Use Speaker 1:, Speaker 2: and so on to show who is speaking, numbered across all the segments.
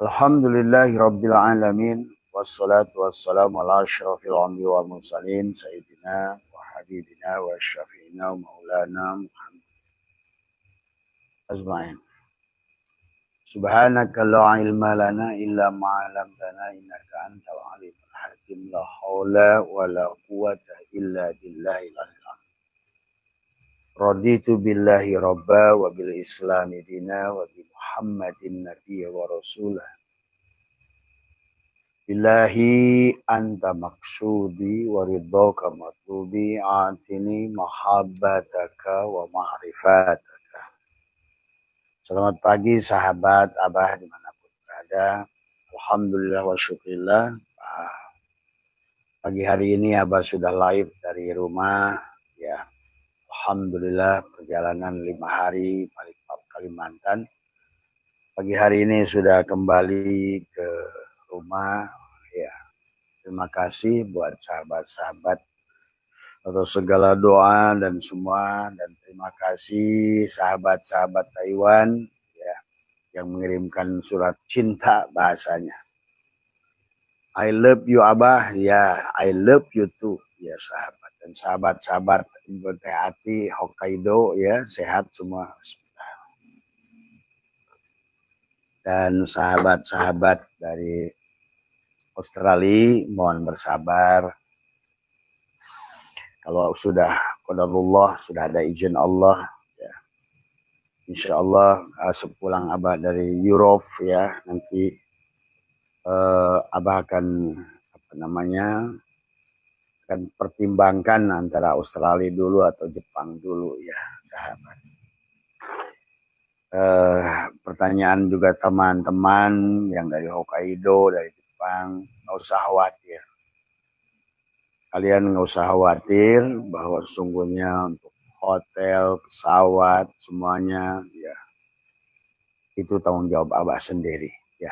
Speaker 1: Alhamdulillahi Rabbil Alamin. Wassalatu wassalamu ala ashrafil anbiya wal mursalin Sayyidina wa habibina wa syafi'ina wa maulana Muhammad azma'in. Subhanaka la ilma lana illa ma'alamtana innaka antal alimul hakim. La hawla wa la quwata illa billahi al-azim. Raditu billahi rabba wa bil islami dina wa bi Muhammadin nabiyya wa rasulah. Ilahi anta maksudi wa ridhoka matlubi atini mahabbataka wa ma'rifataka. Selamat pagi sahabat Abah dimanapun berada. Alhamdulillah wa syukurillah. Pagi hari ini Abah sudah live dari rumah. Ya, Alhamdulillah perjalanan 5 hari Balikpapan Kalimantan. Pagi hari ini sudah kembali ke rumah. Ya, terima kasih buat sahabat-sahabat atas segala doa dan semua, dan terima kasih sahabat-sahabat Taiwan ya yang mengirimkan surat cinta bahasanya. I love you Abah, ya I love you too ya sahabat, dan sahabat-sahabat berhati Hokkaido ya sehat semua, dan sahabat-sahabat dari Australia mohon bersabar. Kalau sudah qadarullah, sudah ada izin Allah ya, insya Allah sepulang Abah dari Europe ya, nanti Abah akan akan pertimbangkan antara Australia dulu atau Jepang dulu ya sahabat. Pertanyaan juga teman-teman yang dari Hokkaido, dari Jepang, nggak usah khawatir. Kalian nggak usah khawatir bahwa sesungguhnya untuk hotel, pesawat, semuanya ya itu tanggung jawab Abah sendiri ya.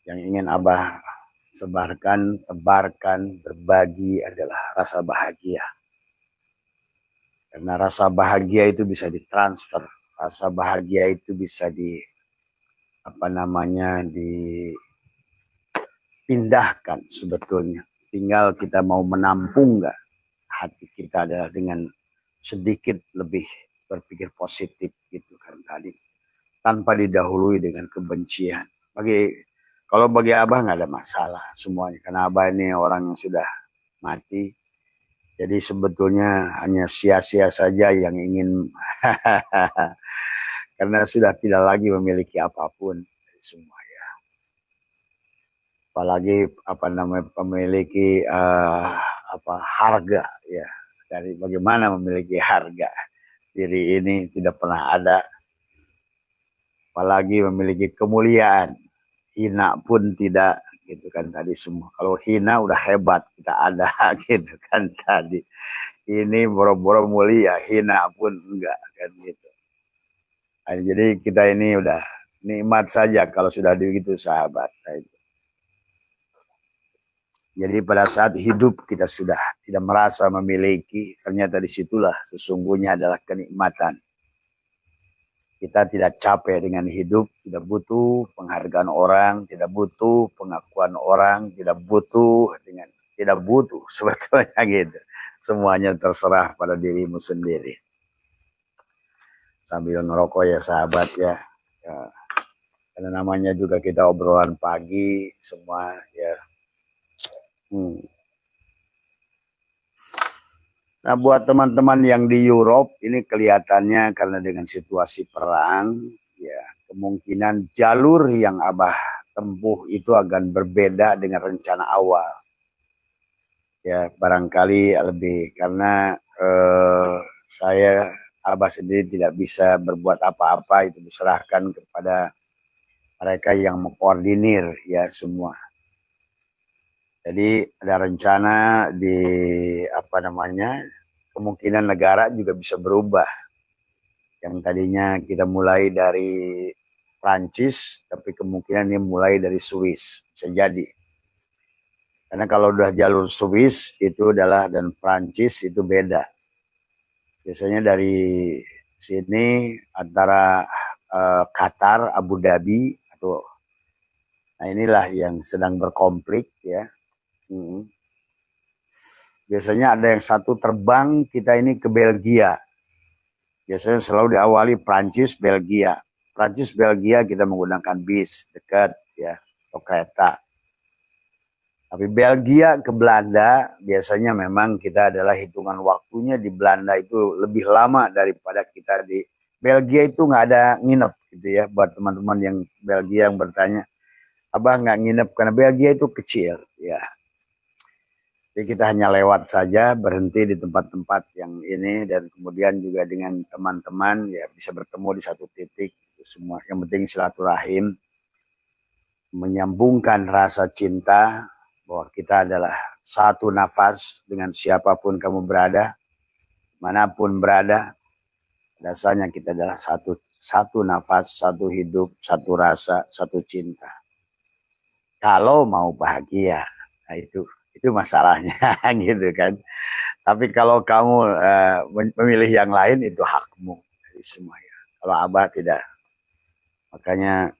Speaker 1: Yang ingin Abah sebarkan, tebarkan, berbagi adalah rasa bahagia. Karena rasa bahagia itu bisa ditransfer, rasa bahagia itu bisa dipindahkan sebetulnya. Tinggal kita mau menampung nggak hati kita adalah dengan sedikit lebih berpikir positif gitu kan tadi, tanpa didahului dengan kebencian. Kalau bagi Abah nggak ada masalah semuanya, karena Abah ini orang yang sudah mati. Jadi sebetulnya hanya sia-sia saja yang ingin karena sudah tidak lagi memiliki apapun semua ya. Apalagi memiliki harga ya. Dari bagaimana memiliki harga diri ini tidak pernah ada. Apalagi memiliki kemuliaan, hina pun tidak gitu kan tadi semua. Kalau hina udah hebat kita ada gitu kan tadi. Ini boro-boro mulia, hina pun enggak kan gitu. Nah, jadi kita ini udah nikmat saja kalau sudah begitu sahabat. Nah, itu. Jadi pada saat hidup kita sudah tidak merasa memiliki, ternyata disitulah sesungguhnya adalah kenikmatan. Kita tidak capek dengan hidup, tidak butuh penghargaan orang, tidak butuh pengakuan orang, tidak butuh sebetulnya gitu. Semuanya terserah pada dirimu sendiri. Sambil ngerokok ya sahabat ya. Karena namanya juga kita obrolan pagi semua ya. Nah buat teman-teman yang di Europe ini kelihatannya karena dengan situasi perang ya, kemungkinan jalur yang Abah tempuh itu akan berbeda dengan rencana awal. Ya barangkali lebih karena Abah sendiri tidak bisa berbuat apa-apa, itu diserahkan kepada mereka yang mengkoordinir ya semua. Jadi ada rencana kemungkinan negara juga bisa berubah. Yang tadinya kita mulai dari Prancis, tapi kemungkinan ini mulai dari Swiss, bisa jadi. Karena kalau udah jalur Swiss itu adalah dan Prancis itu beda. Biasanya dari sini antara Qatar, Abu Dhabi tuh. Nah inilah yang sedang berkonflik ya. Biasanya ada yang satu terbang kita ini ke Belgia. Biasanya selalu diawali Prancis, Belgia. Prancis, Belgia kita menggunakan bis dekat ya, atau kereta. Tapi Belgia ke Belanda biasanya memang kita adalah hitungan waktunya di Belanda itu lebih lama daripada kita di Belgia. Itu nggak ada nginep gitu ya, buat teman-teman yang Belgia yang bertanya, Abah nggak nginep karena Belgia itu kecil ya. Jadi kita hanya lewat saja, berhenti di tempat-tempat yang ini, dan kemudian juga dengan teman-teman ya bisa bertemu di satu titik. Itu semua yang penting silaturahim, menyambungkan rasa cinta, bahwa kita adalah satu nafas dengan siapapun kamu berada, manapun berada. Dasarnya kita adalah satu nafas, satu hidup, satu rasa, satu cinta. Kalau mau bahagia, nah itu masalahnya gitu kan. Tapi kalau kamu memilih yang lain, itu hakmu dari semuanya. Kalau Abah tidak, makanya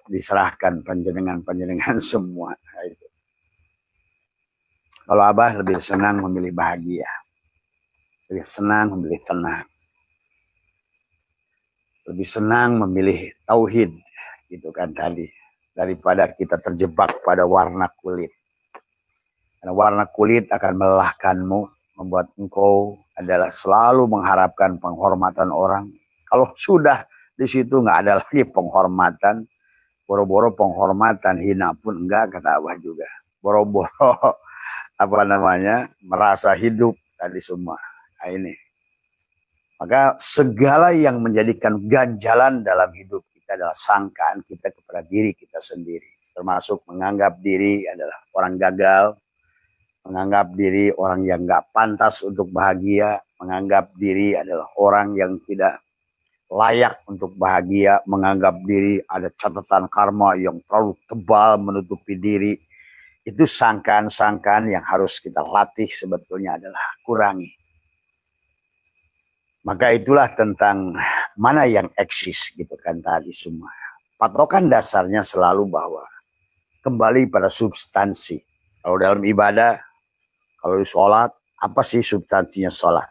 Speaker 1: diserahkan panjenengan semua. Nah, itu. Kalau Abah lebih senang memilih bahagia, lebih senang memilih tenang, lebih senang memilih tauhid, gitu kan tadi, daripada kita terjebak pada warna kulit. Karena warna kulit akan melelahkanmu, membuat engkau adalah selalu mengharapkan penghormatan orang. Kalau sudah di situ nggak ada lagi penghormatan, boro-boro penghormatan hina pun enggak, kata Abah juga. Boro-boro merasa hidup tadi semua. Nah, ini. Maka segala yang menjadikan ganjalan dalam hidup kita adalah sangkaan kita kepada diri kita sendiri. Termasuk menganggap diri adalah orang gagal, menganggap diri orang yang nggak pantas untuk bahagia, menganggap diri adalah orang yang tidak layak untuk bahagia, menganggap diri ada catatan karma yang terlalu tebal menutupi diri. Itu sangkaan-sangkaan yang harus kita latih, sebetulnya adalah kurangi. Maka itulah tentang mana yang eksis gitu kan tadi semua. Patokan dasarnya selalu bahwa kembali pada substansi. Kalau dalam ibadah, kalau di sholat, apa sih substansinya sholat?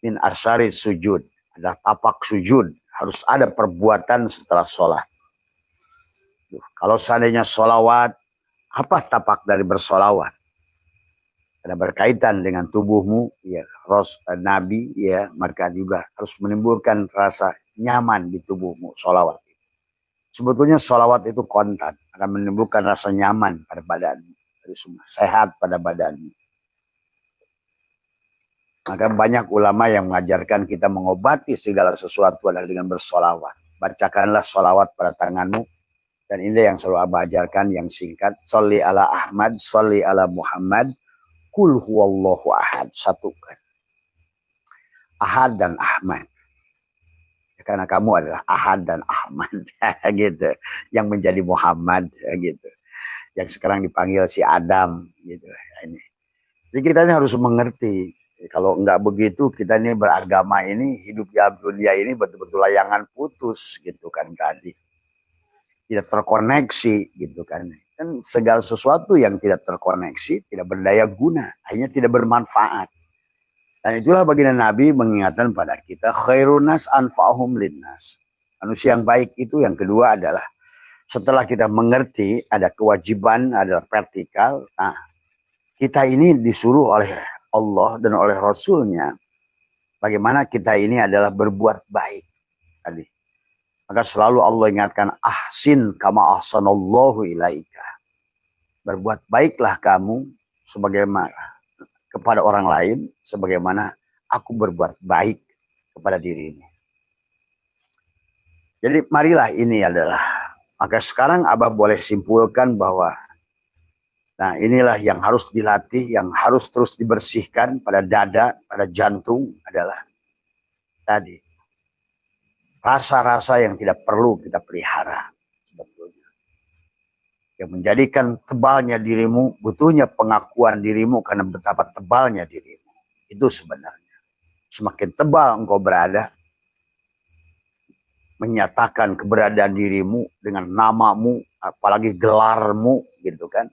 Speaker 1: Min asyari sujud, ada tapak sujud, harus ada perbuatan setelah sholat. Kalau seandainya sholawat, apa tapak dari bersolawat? Karena berkaitan dengan tubuhmu, ya, Nabi, ya, maka juga harus menimbulkan rasa nyaman di tubuhmu, sholawat. Sebetulnya sholawat itu kontan, akan menimbulkan rasa nyaman pada badanmu, sehat pada badanmu. Maka banyak ulama yang mengajarkan kita mengobati segala sesuatu adalah dengan bersolawat. Bacakanlah solawat pada tanganmu. Dan ini yang selalu Abah ajarkan, yang singkat. Sholli ala Ahmad, sholli ala Muhammad, kul huwallahu ahad. Satukan. Ahad dan Ahmad. Karena kamu adalah Ahad dan Ahmad. Gitu. Yang menjadi Muhammad. Gitu. Yang sekarang dipanggil si Adam. Gitu. Ini. Jadi kita ini harus mengerti. Kalau enggak begitu, kita ini beragama ini, hidup di dunia ini betul-betul layangan putus. Gitu kan tadi. Tidak terkoneksi gitu kan. Dan segala sesuatu yang tidak terkoneksi tidak berdaya guna, akhirnya tidak bermanfaat. Dan itulah baginda Nabi mengingatkan pada kita, khairunas anfa'hum linnas. Manusia yang baik itu yang kedua adalah setelah kita mengerti ada kewajiban, ada vertikal. Nah, kita ini disuruh oleh Allah dan oleh Rasulnya bagaimana kita ini adalah berbuat baik tadi. Maka selalu Allah ingatkan, ahsin kama ahsanallahu ilaika. Berbuat baiklah kamu sebagaimana kepada orang lain, sebagaimana aku berbuat baik kepada dirimu. Jadi marilah ini adalah, maka sekarang Abah boleh simpulkan bahwa, nah inilah yang harus dilatih, yang harus terus dibersihkan pada dada, pada jantung adalah tadi. Rasa-rasa yang tidak perlu kita pelihara sebetulnya. Yang menjadikan tebalnya dirimu, butuhnya pengakuan dirimu karena betapa tebalnya dirimu. Itu sebenarnya. Semakin tebal engkau berada, menyatakan keberadaan dirimu dengan namamu, apalagi gelarmu, gitu kan.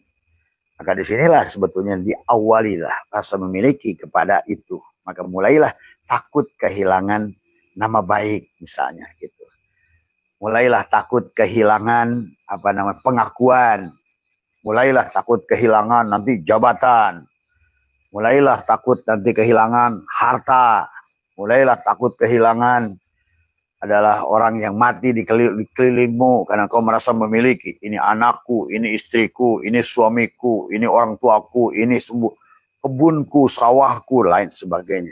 Speaker 1: Maka disinilah sebetulnya diawalilah rasa memiliki kepada itu. Maka mulailah takut kehilangan nama baik misalnya gitu. Mulailah takut kehilangan pengakuan. Mulailah takut kehilangan nanti jabatan. Mulailah takut nanti kehilangan harta. Mulailah takut kehilangan adalah orang yang mati di kelilingmu karena kau merasa memiliki. Ini anakku, ini istriku, ini suamiku, ini orang tuaku, ini kebunku, sawahku, lain sebagainya.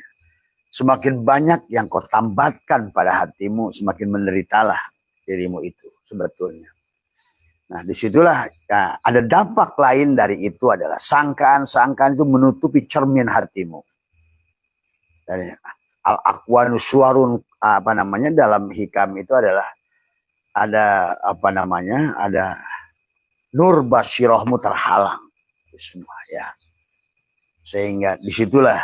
Speaker 1: Semakin banyak yang kau tambatkan pada hatimu, semakin menderitalah dirimu itu sebetulnya. Nah, disitulah ya, ada dampak lain dari itu adalah sangkaan-sangkaan itu menutupi cermin hatimu. Dari al-aqwanu suwarun dalam hikam itu adalah ada ada nur basirahmu terhalang semua ya, sehingga disitulah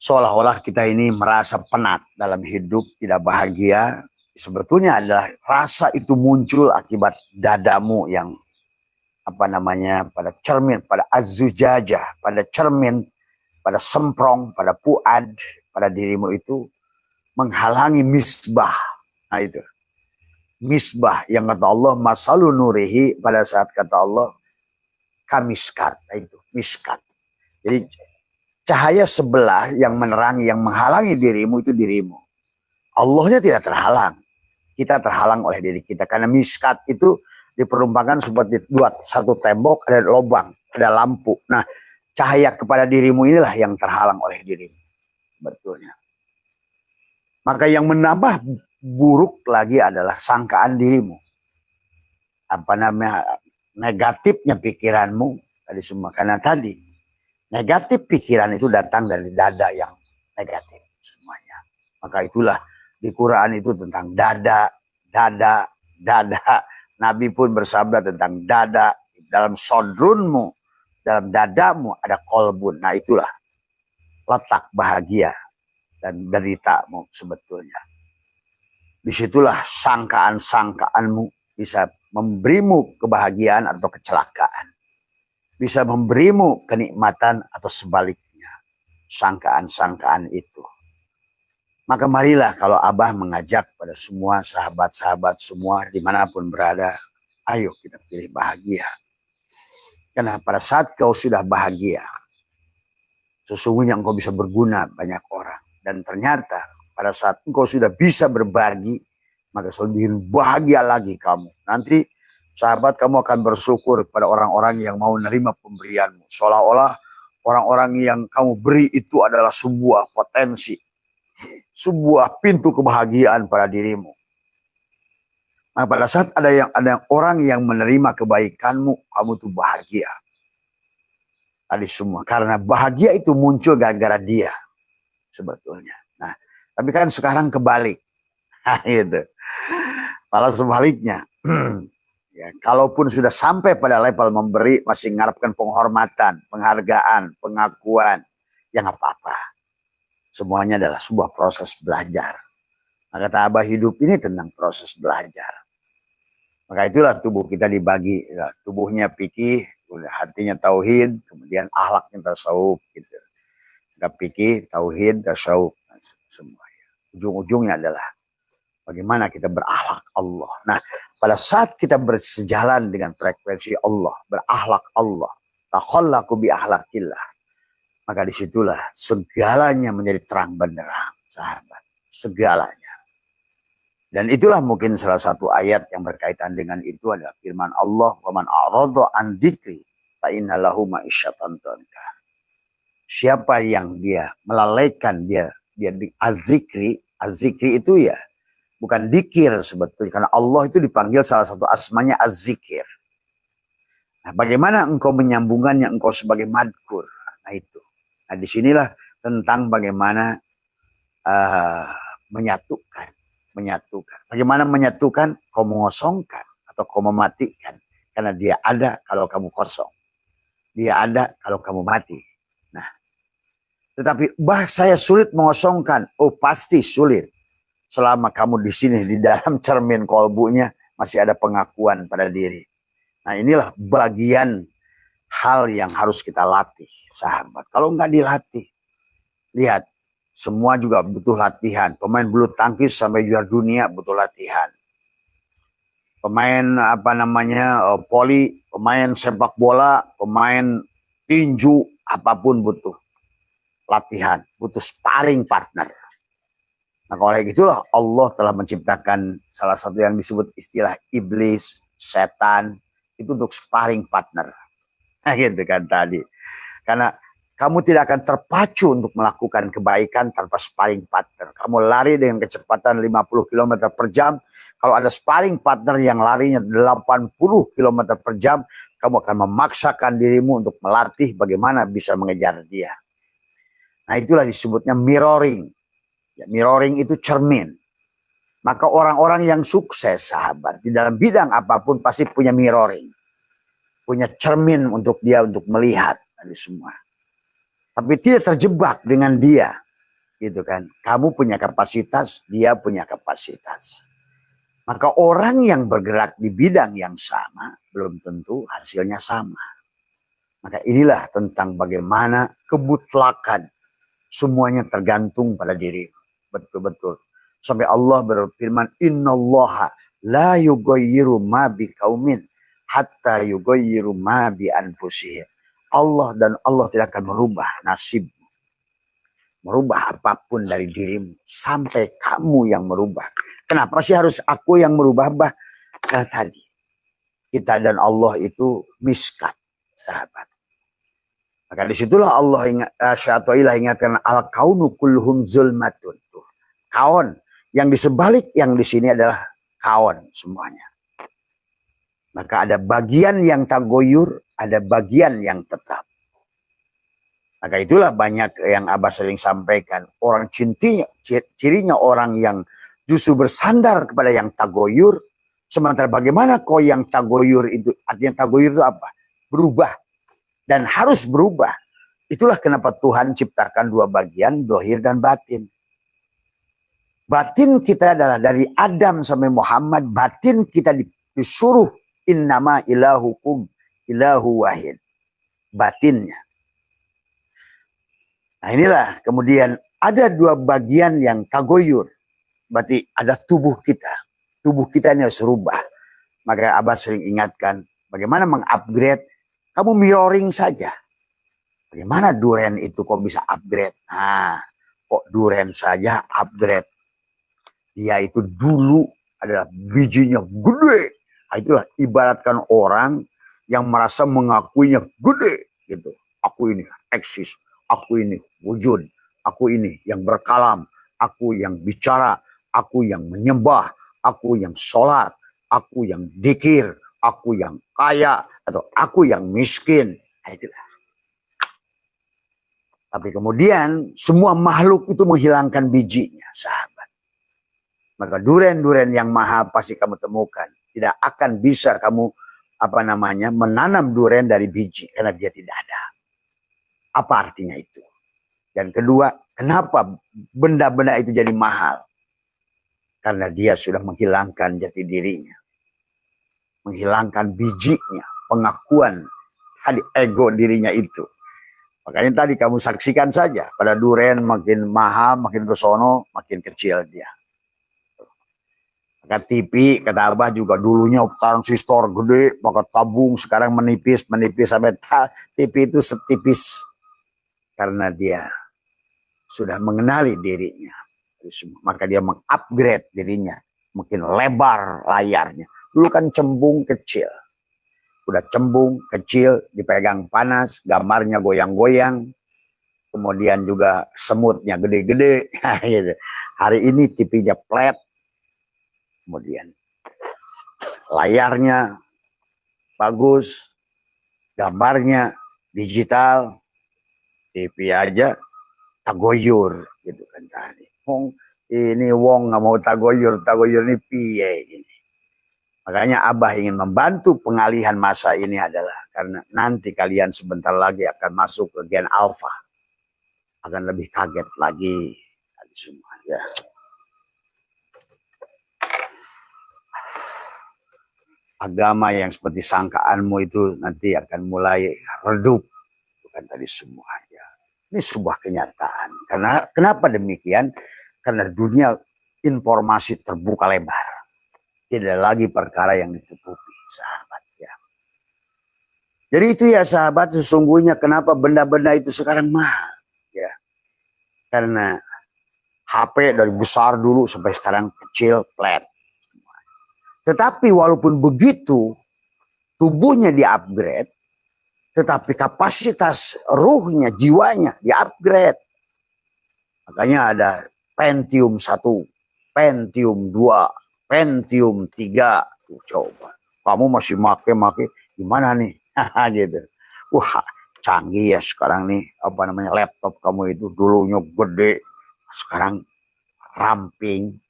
Speaker 1: seolah-olah kita ini merasa penat dalam hidup, tidak bahagia. Sebetulnya adalah rasa itu muncul akibat dadamu yang pada cermin, pada azujajah, pada cermin, pada semprong, pada puad, pada dirimu itu menghalangi misbah. Nah itu misbah yang kata Allah masalu nurihi, pada saat kata Allah kamiskat. Nah itu miskat. Jadi cahaya sebelah yang menerangi, yang menghalangi dirimu itu dirimu. Allahnya tidak terhalang. Kita terhalang oleh diri kita. Karena miskat itu diperumpakan seperti satu tembok, ada lubang, ada lampu. Nah, cahaya kepada dirimu inilah yang terhalang oleh dirimu. Sebetulnya. Maka yang menambah buruk lagi adalah sangkaan dirimu. Negatifnya pikiranmu tadi semua. Karena tadi negatif pikiran itu datang dari dada yang negatif semuanya. Maka itulah di Quran itu tentang dada. Nabi pun bersabda tentang dada. Dalam sodrunmu, dalam dadamu ada kolbun. Nah itulah letak bahagia dan deritamu sebetulnya. Disitulah sangkaan-sangkaanmu bisa memberimu kebahagiaan atau kecelakaan. Bisa memberimu kenikmatan atau sebaliknya. Sangkaan-sangkaan itu. Maka marilah kalau Abah mengajak pada semua sahabat-sahabat semua dimanapun berada, ayo kita pilih bahagia. Karena pada saat kau sudah bahagia, sesungguhnya engkau bisa berguna banyak orang. Dan ternyata pada saat engkau sudah bisa berbagi, maka lebih bahagia lagi kamu. Nanti sahabat kamu akan bersyukur pada orang-orang yang mau menerima pemberianmu. Seolah-olah orang-orang yang kamu beri itu adalah sebuah potensi, sebuah pintu kebahagiaan pada dirimu. Nah, pada saat ada orang yang menerima kebaikanmu, kamu tuh bahagia. Tadi semua. Karena bahagia itu muncul gara-gara dia. Sebetulnya. Nah, tapi kan sekarang kebalik. Nah, gitu. Malah sebaliknya. Ya, kalaupun sudah sampai pada level memberi, masih mengharapkan penghormatan, penghargaan, pengakuan. Ya nggak apa-apa. Semuanya adalah sebuah proses belajar. Maka kata Abah, hidup ini tentang proses belajar. Maka itulah tubuh kita dibagi. Ya, tubuhnya fikih, hatinya tauhid, kemudian akhlaknya tasawuf. Gitu. Kita fikih, tauhid, tasawuf. Semua. Ujung-ujungnya adalah bagaimana kita berakhlak Allah. Nah, pada saat kita bersejalan dengan frekuensi Allah, berakhlak Allah, takhallaku bi akhlakillah, maka disitulah segalanya menjadi terang benderang, sahabat. Segalanya. Dan itulah mungkin salah satu ayat yang berkaitan dengan itu adalah firman Allah, "Wa man a'rada an dzikri fa inna lahu ma'isyatan dhanka." Siapa yang dia melalaikan dia az-zikri itu ya bukan dikir sebetulnya, karena Allah itu dipanggil salah satu asmanya az-zikir. Nah, bagaimana engkau menyambungkannya engkau sebagai madkur? Nah itu. Nah disinilah tentang bagaimana menyatukan. Bagaimana menyatukan? Kau mengosongkan atau kau mematikan. Karena dia ada kalau kamu kosong. Dia ada kalau kamu mati. Nah, tetapi saya sulit mengosongkan. Oh pasti sulit. selama kamu di sini di dalam cermin kolbunya masih ada pengakuan pada diri. Nah, inilah bagian hal yang harus kita latih, sahabat. Kalau nggak dilatih, lihat, semua juga butuh latihan. Pemain bulu tangkis sampai juara dunia butuh latihan. Pemain voli, pemain sepak bola, pemain tinju, apapun butuh latihan, butuh sparring partner. Nah, oleh itulah Allah telah menciptakan salah satu yang disebut istilah iblis, setan, itu untuk sparring partner. Nah, gitu kan tadi. Karena kamu tidak akan terpacu untuk melakukan kebaikan tanpa sparring partner. Kamu lari dengan kecepatan 50 km per jam. Kalau ada sparring partner yang larinya 80 km per jam, kamu akan memaksakan dirimu untuk melatih bagaimana bisa mengejar dia. Nah, itulah disebutnya mirroring. Ya, mirroring itu cermin. Maka orang-orang yang sukses, sahabat, di dalam bidang apapun pasti punya mirroring. Punya cermin untuk dia untuk melihat tadi semua. Tapi tidak terjebak dengan dia, gitu kan? Kamu punya kapasitas, dia punya kapasitas. Maka orang yang bergerak di bidang yang sama belum tentu hasilnya sama. Maka inilah tentang bagaimana kemutlakan semuanya tergantung pada diri. Betul-betul. Sampai Allah berfirman, Innallaha la yughayyiru ma biqaumin hatta yughayyiru ma bi anfusihim. Allah tidak akan merubah nasibmu. Merubah apapun dari dirimu. Sampai kamu yang merubah. Kenapa sih harus aku yang merubah, Bah? Karena tadi. Kita dan Allah itu miskat, sahabat. Maka disitulah Allah Syaitanillah ingatkan al-kaunu kulluhum zulmatun. Tuh. Kaon. Yang di sebalik yang di sini adalah kaon semuanya. Maka ada bagian yang tagoyur, ada bagian yang tetap. Maka itulah banyak yang Abah sering sampaikan. Orang cirinya orang yang justru bersandar kepada yang tagoyur. Sementara bagaimana kau yang tagoyur itu, artinya tagoyur itu apa? Berubah. Dan harus berubah. Itulah kenapa Tuhan ciptakan dua bagian, dohir dan batin. Batin kita adalah dari Adam sampai Muhammad, batin kita disuruh innama ilahukum ilahu wahid. Batinnya. Nah, inilah kemudian ada dua bagian yang tagoyur. Berarti ada tubuh kita. Tubuh kita ini harus berubah. Maka Abah sering ingatkan bagaimana mengupgrade. Kamu mirroring saja. Bagaimana duren itu kok bisa upgrade? Nah, kok duren saja upgrade? Dia itu dulu adalah bijinya gede. Nah, itulah ibaratkan orang yang merasa mengakuinya gede. Gitu. Aku ini eksis. Aku ini wujud. Aku ini yang berkalam. Aku yang bicara. Aku yang menyembah. Aku yang sholat. Aku yang dikir. Aku yang kaya. Atau aku yang miskin. Nah, itulah. Tapi kemudian semua makhluk itu menghilangkan bijinya, sahabat. Maka duren-duren yang mahal pasti kamu temukan. Tidak akan bisa kamu menanam duren dari biji karena dia tidak ada. Apa artinya itu? Dan kedua, kenapa benda-benda itu jadi mahal? Karena dia sudah menghilangkan jati dirinya. Menghilangkan bijinya, pengakuan tadi ego dirinya itu. Makanya tadi kamu saksikan saja. Pada duren makin mahal, makin kesono, makin kecil dia. Maka TV, kata Abah juga dulunya transistor gede, maka tabung sekarang menipis sampai TV itu setipis. Karena dia sudah mengenali dirinya. Maka dia mengupgrade dirinya. Mungkin lebar layarnya. Dulu kan cembung kecil. Udah cembung, kecil, dipegang panas, gambarnya goyang-goyang. Kemudian juga semutnya gede-gede. Hari ini TV-nya flat. Kemudian layarnya bagus, gambarnya digital, TV aja tagoyur gitu kan tadi. Ini wong nggak mau tagoyur ini piye ini. Makanya Abah ingin membantu pengalihan masa ini adalah karena nanti kalian sebentar lagi akan masuk ke gen alpha. Akan lebih kaget lagi semua ya. agama yang seperti sangkaanmu itu nanti akan mulai redup. Bukan tadi semua. Ya. Ini sebuah kenyataan. Karena kenapa demikian? Karena dunia informasi terbuka lebar. Tidak lagi perkara yang ditutupi, sahabat. Ya. Jadi itu ya sahabat, sesungguhnya kenapa benda-benda itu sekarang mahal. Ya. Karena HP dari besar dulu sampai sekarang kecil, flat. Tetapi walaupun begitu, tubuhnya di-upgrade, tetapi kapasitas ruhnya, jiwanya di-upgrade. Makanya ada Pentium 1, Pentium 2, Pentium 3. Tuh, coba. Kamu masih make gimana nih? Gitu. Wah, canggih ya sekarang nih. Apa namanya, laptop kamu itu dulunya gede, sekarang ramping.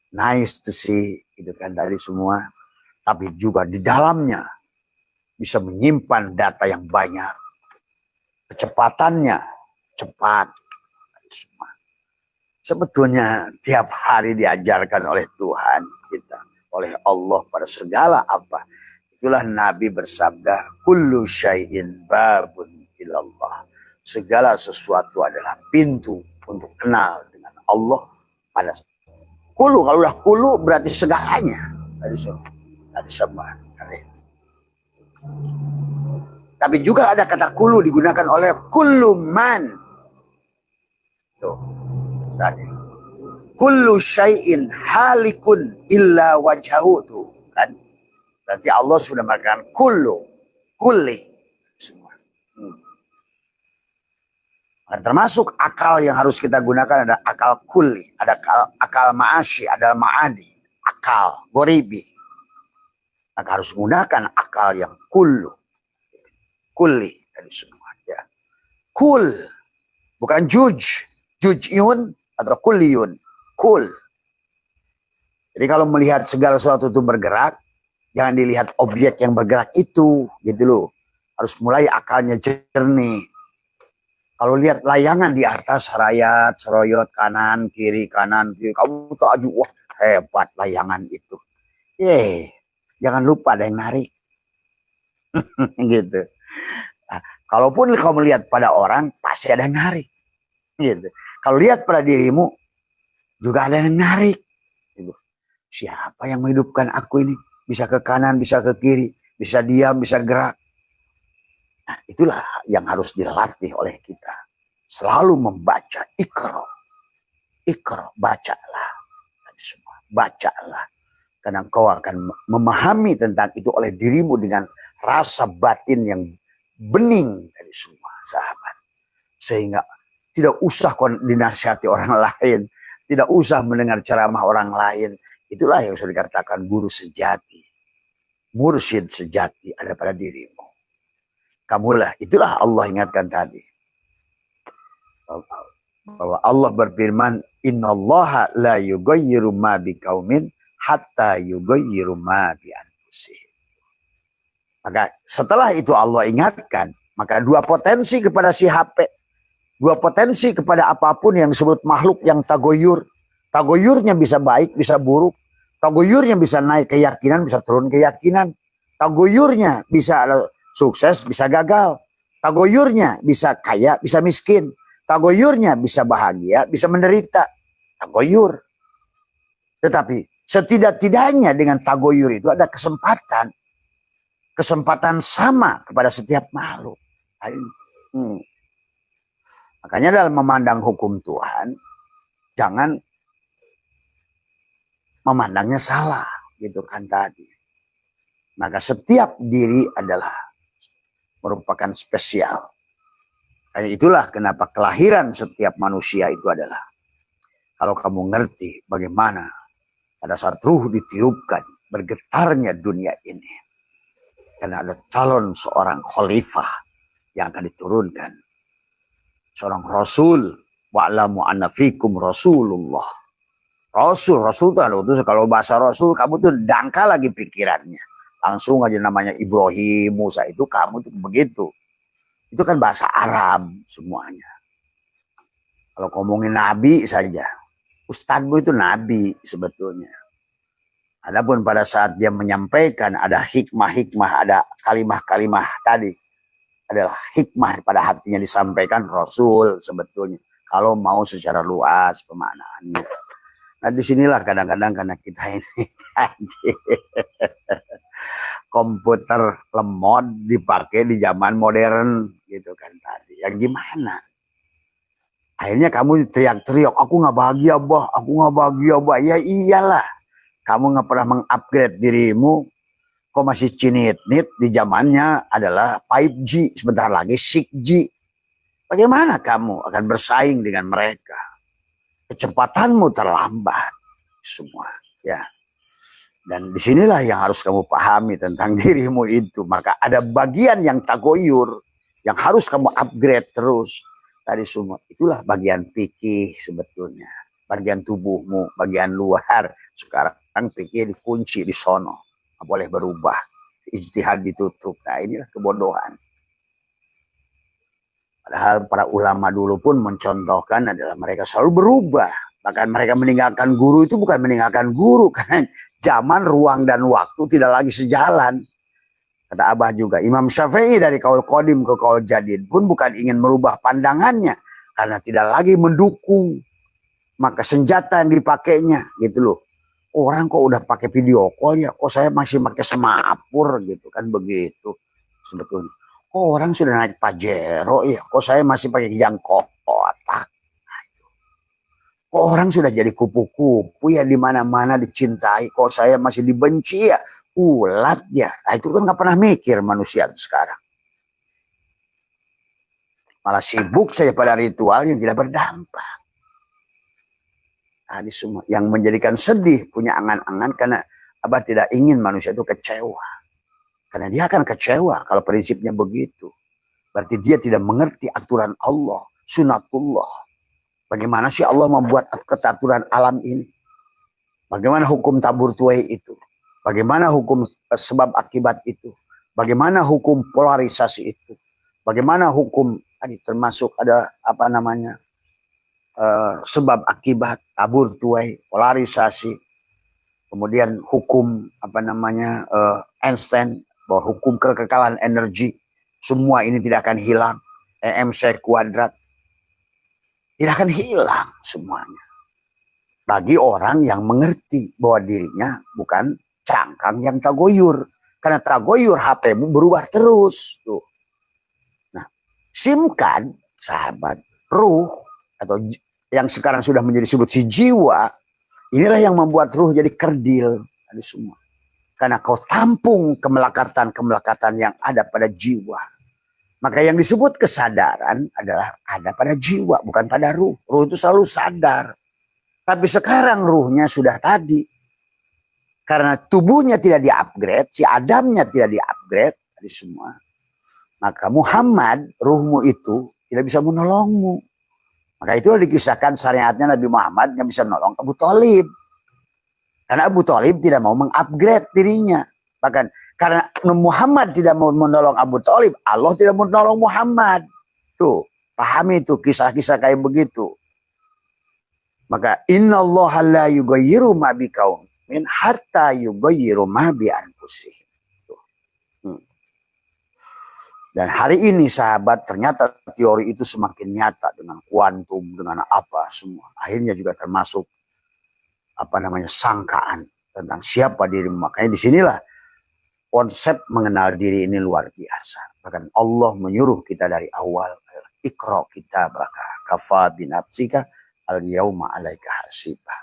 Speaker 1: Nice to see, itu kan tadi semua. Tapi juga di dalamnya bisa menyimpan data yang banyak. Kecepatannya cepat. Sebetulnya tiap hari diajarkan oleh Tuhan kita, oleh Allah pada segala apa. Itulah Nabi bersabda, kullu syai'in babun ilallah. Segala sesuatu adalah pintu untuk kenal dengan Allah pada kulu. Kalau udah kulu berarti segalanya. Tadi semua. Tapi juga ada kata kulu digunakan oleh kulluman. Tuh. Tadi. Kullu syai'in halikun illa wajhahu. Tuh. Kan? Berarti Allah sudah mengatakan kullu. Kulli. Semua. Nah, termasuk akal yang harus kita gunakan ada akal kulli, ada akal ma'asyi, ada ma'adi, akal goribi. Maka harus menggunakan akal yang kullu, kulli dari semua. Ya. Kul, bukan juj'yun atau kulliyun, kul. Jadi kalau melihat segala sesuatu itu bergerak, jangan dilihat objek yang bergerak itu, gitu loh. Harus mulai akalnya jernih. Kalau lihat layangan di atas, serayot kanan, kiri, kamu tahu aja, wah hebat layangan itu. Jangan lupa ada yang narik. Gitu. Nah, kalaupun kamu lihat pada orang, pasti ada yang narik. Gitu. Kalau lihat pada dirimu, juga ada yang narik. Gitu. Siapa yang menghidupkan aku ini? Bisa ke kanan, bisa ke kiri, bisa diam, bisa gerak. Nah, itulah yang harus dilatih oleh kita. Selalu membaca Iqra. Iqra, bacalah. Bacalah. Karena kau akan memahami tentang itu oleh dirimu dengan rasa batin yang bening dari semua sahabat. Sehingga tidak usah kau dinasihati orang lain. Tidak usah mendengar ceramah orang lain. Itulah yang sudah dikatakan guru sejati. Mursyid sejati ada pada dirimu. Kamulah, itulah Allah ingatkan tadi. Bahwa Allah berfirman, innallaha la yughayyiru ma biqaumin hatta yughayyiru ma bi anfusihim. Maka setelah itu Allah ingatkan, maka dua potensi kepada si HP, dua potensi kepada apapun yang disebut makhluk yang tagoyur. Tagoyurnya bisa baik, bisa buruk. Tagoyurnya bisa naik keyakinan, bisa turun keyakinan. Tagoyurnya bisa sukses, bisa gagal. Tagoyurnya bisa kaya, bisa miskin. Tagoyurnya bisa bahagia, bisa menderita. Tagoyur. Tetapi setidak-tidaknya dengan tagoyur itu ada kesempatan. Kesempatan sama kepada setiap makhluk. Makanya dalam memandang hukum Tuhan, jangan memandangnya salah. Gitu kan tadi. Maka setiap diri adalah merupakan spesial. Itulah kenapa kelahiran setiap manusia itu adalah, kalau kamu ngerti bagaimana pada saat ruh ditiupkan, bergetarnya dunia ini. Karena ada calon seorang khalifah yang akan diturunkan. Seorang rasul, wa'lamu anna fikum rasulullah. Rasul itu ada utusan. Kalau bahasa rasul, kamu tuh dangkal lagi pikirannya. Langsung aja namanya Ibrahim, Musa, itu kamu tuh begitu. Itu kan bahasa Arab semuanya. Kalau ngomongin nabi saja, ustadzmu itu nabi sebetulnya. Adapun pada saat dia menyampaikan ada hikmah-hikmah, ada kalimah-kalimah tadi adalah hikmah pada hatinya disampaikan Rasul sebetulnya. Kalau mau secara luas pemaknaannya. Nah disinilah kadang-kadang karena kita ini komputer lemot dipakai di zaman modern gitu kan tadi. Ya gimana? Akhirnya kamu teriak-teriak, aku nggak bahagia bah, aku nggak bahagia bah. Ya iyalah, kamu nggak pernah mengupgrade dirimu, kok masih cinit-nit di zamannya adalah 5G, sebentar lagi 6G. Bagaimana kamu akan bersaing dengan mereka? Kecepatanmu terlambat semua, ya. Dan disinilah yang harus kamu pahami tentang dirimu itu. Maka ada bagian yang tagoyur, yang harus kamu upgrade terus. Tadi semua, itulah bagian fikih sebetulnya. Bagian tubuhmu, bagian luar. Sekarang fikih dikunci di sono. Nggak boleh berubah. Ijtihad ditutup. Nah inilah kebodohan. Padahal para ulama dulu pun mencontohkan adalah mereka selalu berubah. Bahkan mereka meninggalkan guru itu bukan meninggalkan guru. Karena zaman, ruang, dan waktu tidak lagi sejalan. Kata Abah juga, Imam Syafi'i dari kaul qadim ke kaul jadid pun bukan ingin merubah pandangannya. Karena tidak lagi mendukung. Maka senjata yang dipakainya gitu loh. Orang kok udah pakai video call ya, kok saya masih pakai semapur gitu kan begitu. Sebetulnya. Kok orang sudah naik Pajero ya, kok saya masih pakai kijang kotak. Kok orang sudah jadi kupu-kupu ya di mana-mana dicintai, kok saya masih dibenci ya. Ulat ya, nah, itu kan nggak pernah mikir manusia sekarang. Malah sibuk saya pada ritual yang tidak berdampak. Nah, ini semua yang menjadikan sedih, punya angan-angan karena Abah tidak ingin manusia itu kecewa. Karena dia akan kecewa kalau prinsipnya begitu. Berarti dia tidak mengerti aturan Allah, sunatullah. Bagaimana sih Allah membuat ketaturan alam ini? Bagaimana hukum tabur tuai itu? Bagaimana hukum sebab akibat itu? Bagaimana hukum polarisasi itu? Bagaimana hukum tadi termasuk ada apa namanya sebab akibat tabur tuai, polarisasi, kemudian hukum apa namanya Einstein bahwa hukum kekekalan energi semua ini tidak akan hilang, EMC kuadrat tidak akan hilang semuanya. Bagi orang yang mengerti bahwa dirinya bukan cangkang yang tagoyur. Karena tagoyur HP-mu berubah terus. Tuh. Nah, SIM card, sahabat, ruh, atau yang sekarang sudah menjadi disebut si jiwa, inilah yang membuat ruh jadi kerdil. Ada semua. Karena kau tampung kemelekatan-kemelekatan yang ada pada jiwa. Maka yang disebut kesadaran adalah ada pada jiwa, bukan pada ruh. Ruh itu selalu sadar. Tapi sekarang ruhnya sudah tadi. Karena tubuhnya tidak di-upgrade, si Adamnya tidak di-upgrade, tadi semua. Maka Muhammad, ruhmu itu tidak bisa menolongmu. Maka itu dikisahkan syariatnya Nabi Muhammad yang bisa menolong Abu Thalib. Karena Abu Thalib tidak mau mengupgrade dirinya. Bahkan karena Muhammad tidak mau menolong Abu Thalib, Allah tidak mau menolong Muhammad. Tuh, pahami itu kisah-kisah kayak begitu. Maka innallaha la yughayyiru ma biqaumin hatta yughayyiru ma bi anfusihim. Dan hari ini sahabat ternyata teori itu semakin nyata dengan kuantum, dengan apa semua. Akhirnya juga termasuk apa namanya sangkaan tentang siapa dirimu. Makanya disinilah konsep mengenal diri ini luar biasa. Bahkan Allah menyuruh kita dari awal, Iqra kitabaka kafa binafsika al-yauma alaika hasibah.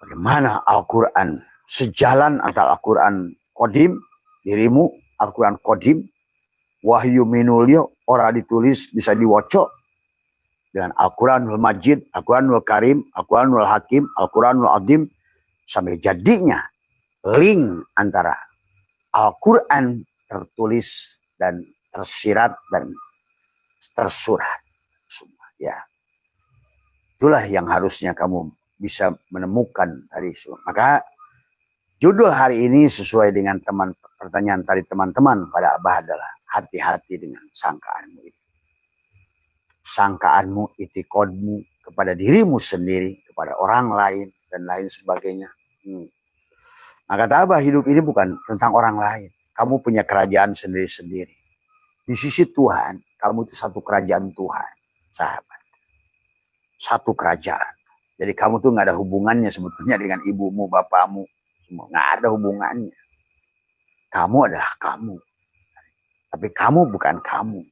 Speaker 1: Bagaimana Al-Quran sejalan antara Al-Quran Qadim, dirimu, Al-Quran Qadim, wahyu minulyo, ora ditulis bisa diwocok, dengan Al-Quranul Majid, Al-Quranul Karim, Al-Quranul Hakim, Al-Quranul Adim, sampai jadinya link antara Al-Quran tertulis dan tersirat dan tersurat. Ya, itulah yang harusnya kamu bisa menemukan dari itu. Maka judul hari ini sesuai dengan pertanyaan tadi teman-teman pada Abah adalah hati-hati dengan sangkaanmu itu. Sangkaanmu, itikadmu kepada dirimu sendiri, kepada orang lain, dan lain sebagainya. Nah, kata Abah, hidup ini bukan tentang orang lain. Kamu punya kerajaan sendiri-sendiri. Di sisi Tuhan, kamu itu satu kerajaan Tuhan, sahabat. Satu kerajaan. Jadi kamu tuh nggak ada hubungannya sebetulnya dengan ibumu, bapakmu. Semua nggak ada hubungannya. Kamu adalah kamu. Tapi kamu bukan kamu.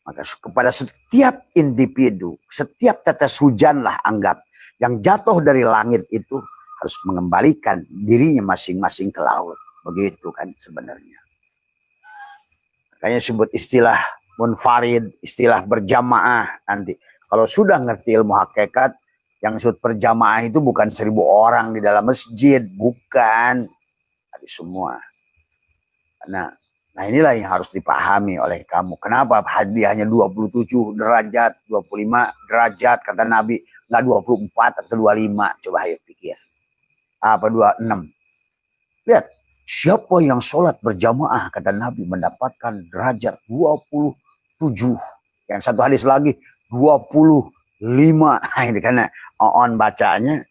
Speaker 1: Maka kepada setiap individu, setiap tetes hujan lah anggap, yang jatuh dari langit itu harus mengembalikan dirinya masing-masing ke laut. Begitu kan sebenarnya. Makanya sebut istilah munfarid, istilah berjamaah nanti. Kalau sudah ngerti ilmu hakikat, yang disebut berjamaah itu bukan 1000 orang di dalam masjid. Bukan. Tapi semua. Nah inilah yang harus dipahami oleh kamu. Kenapa hadiahnya 27 derajat, 25 derajat kata Nabi, nggak 24 atau 25. Coba ayo pikir. Apa 26? Lihat, siapa yang sholat berjamaah kata Nabi mendapatkan derajat 27. Yang satu hadis lagi 25. Nah, ini karena on bacanya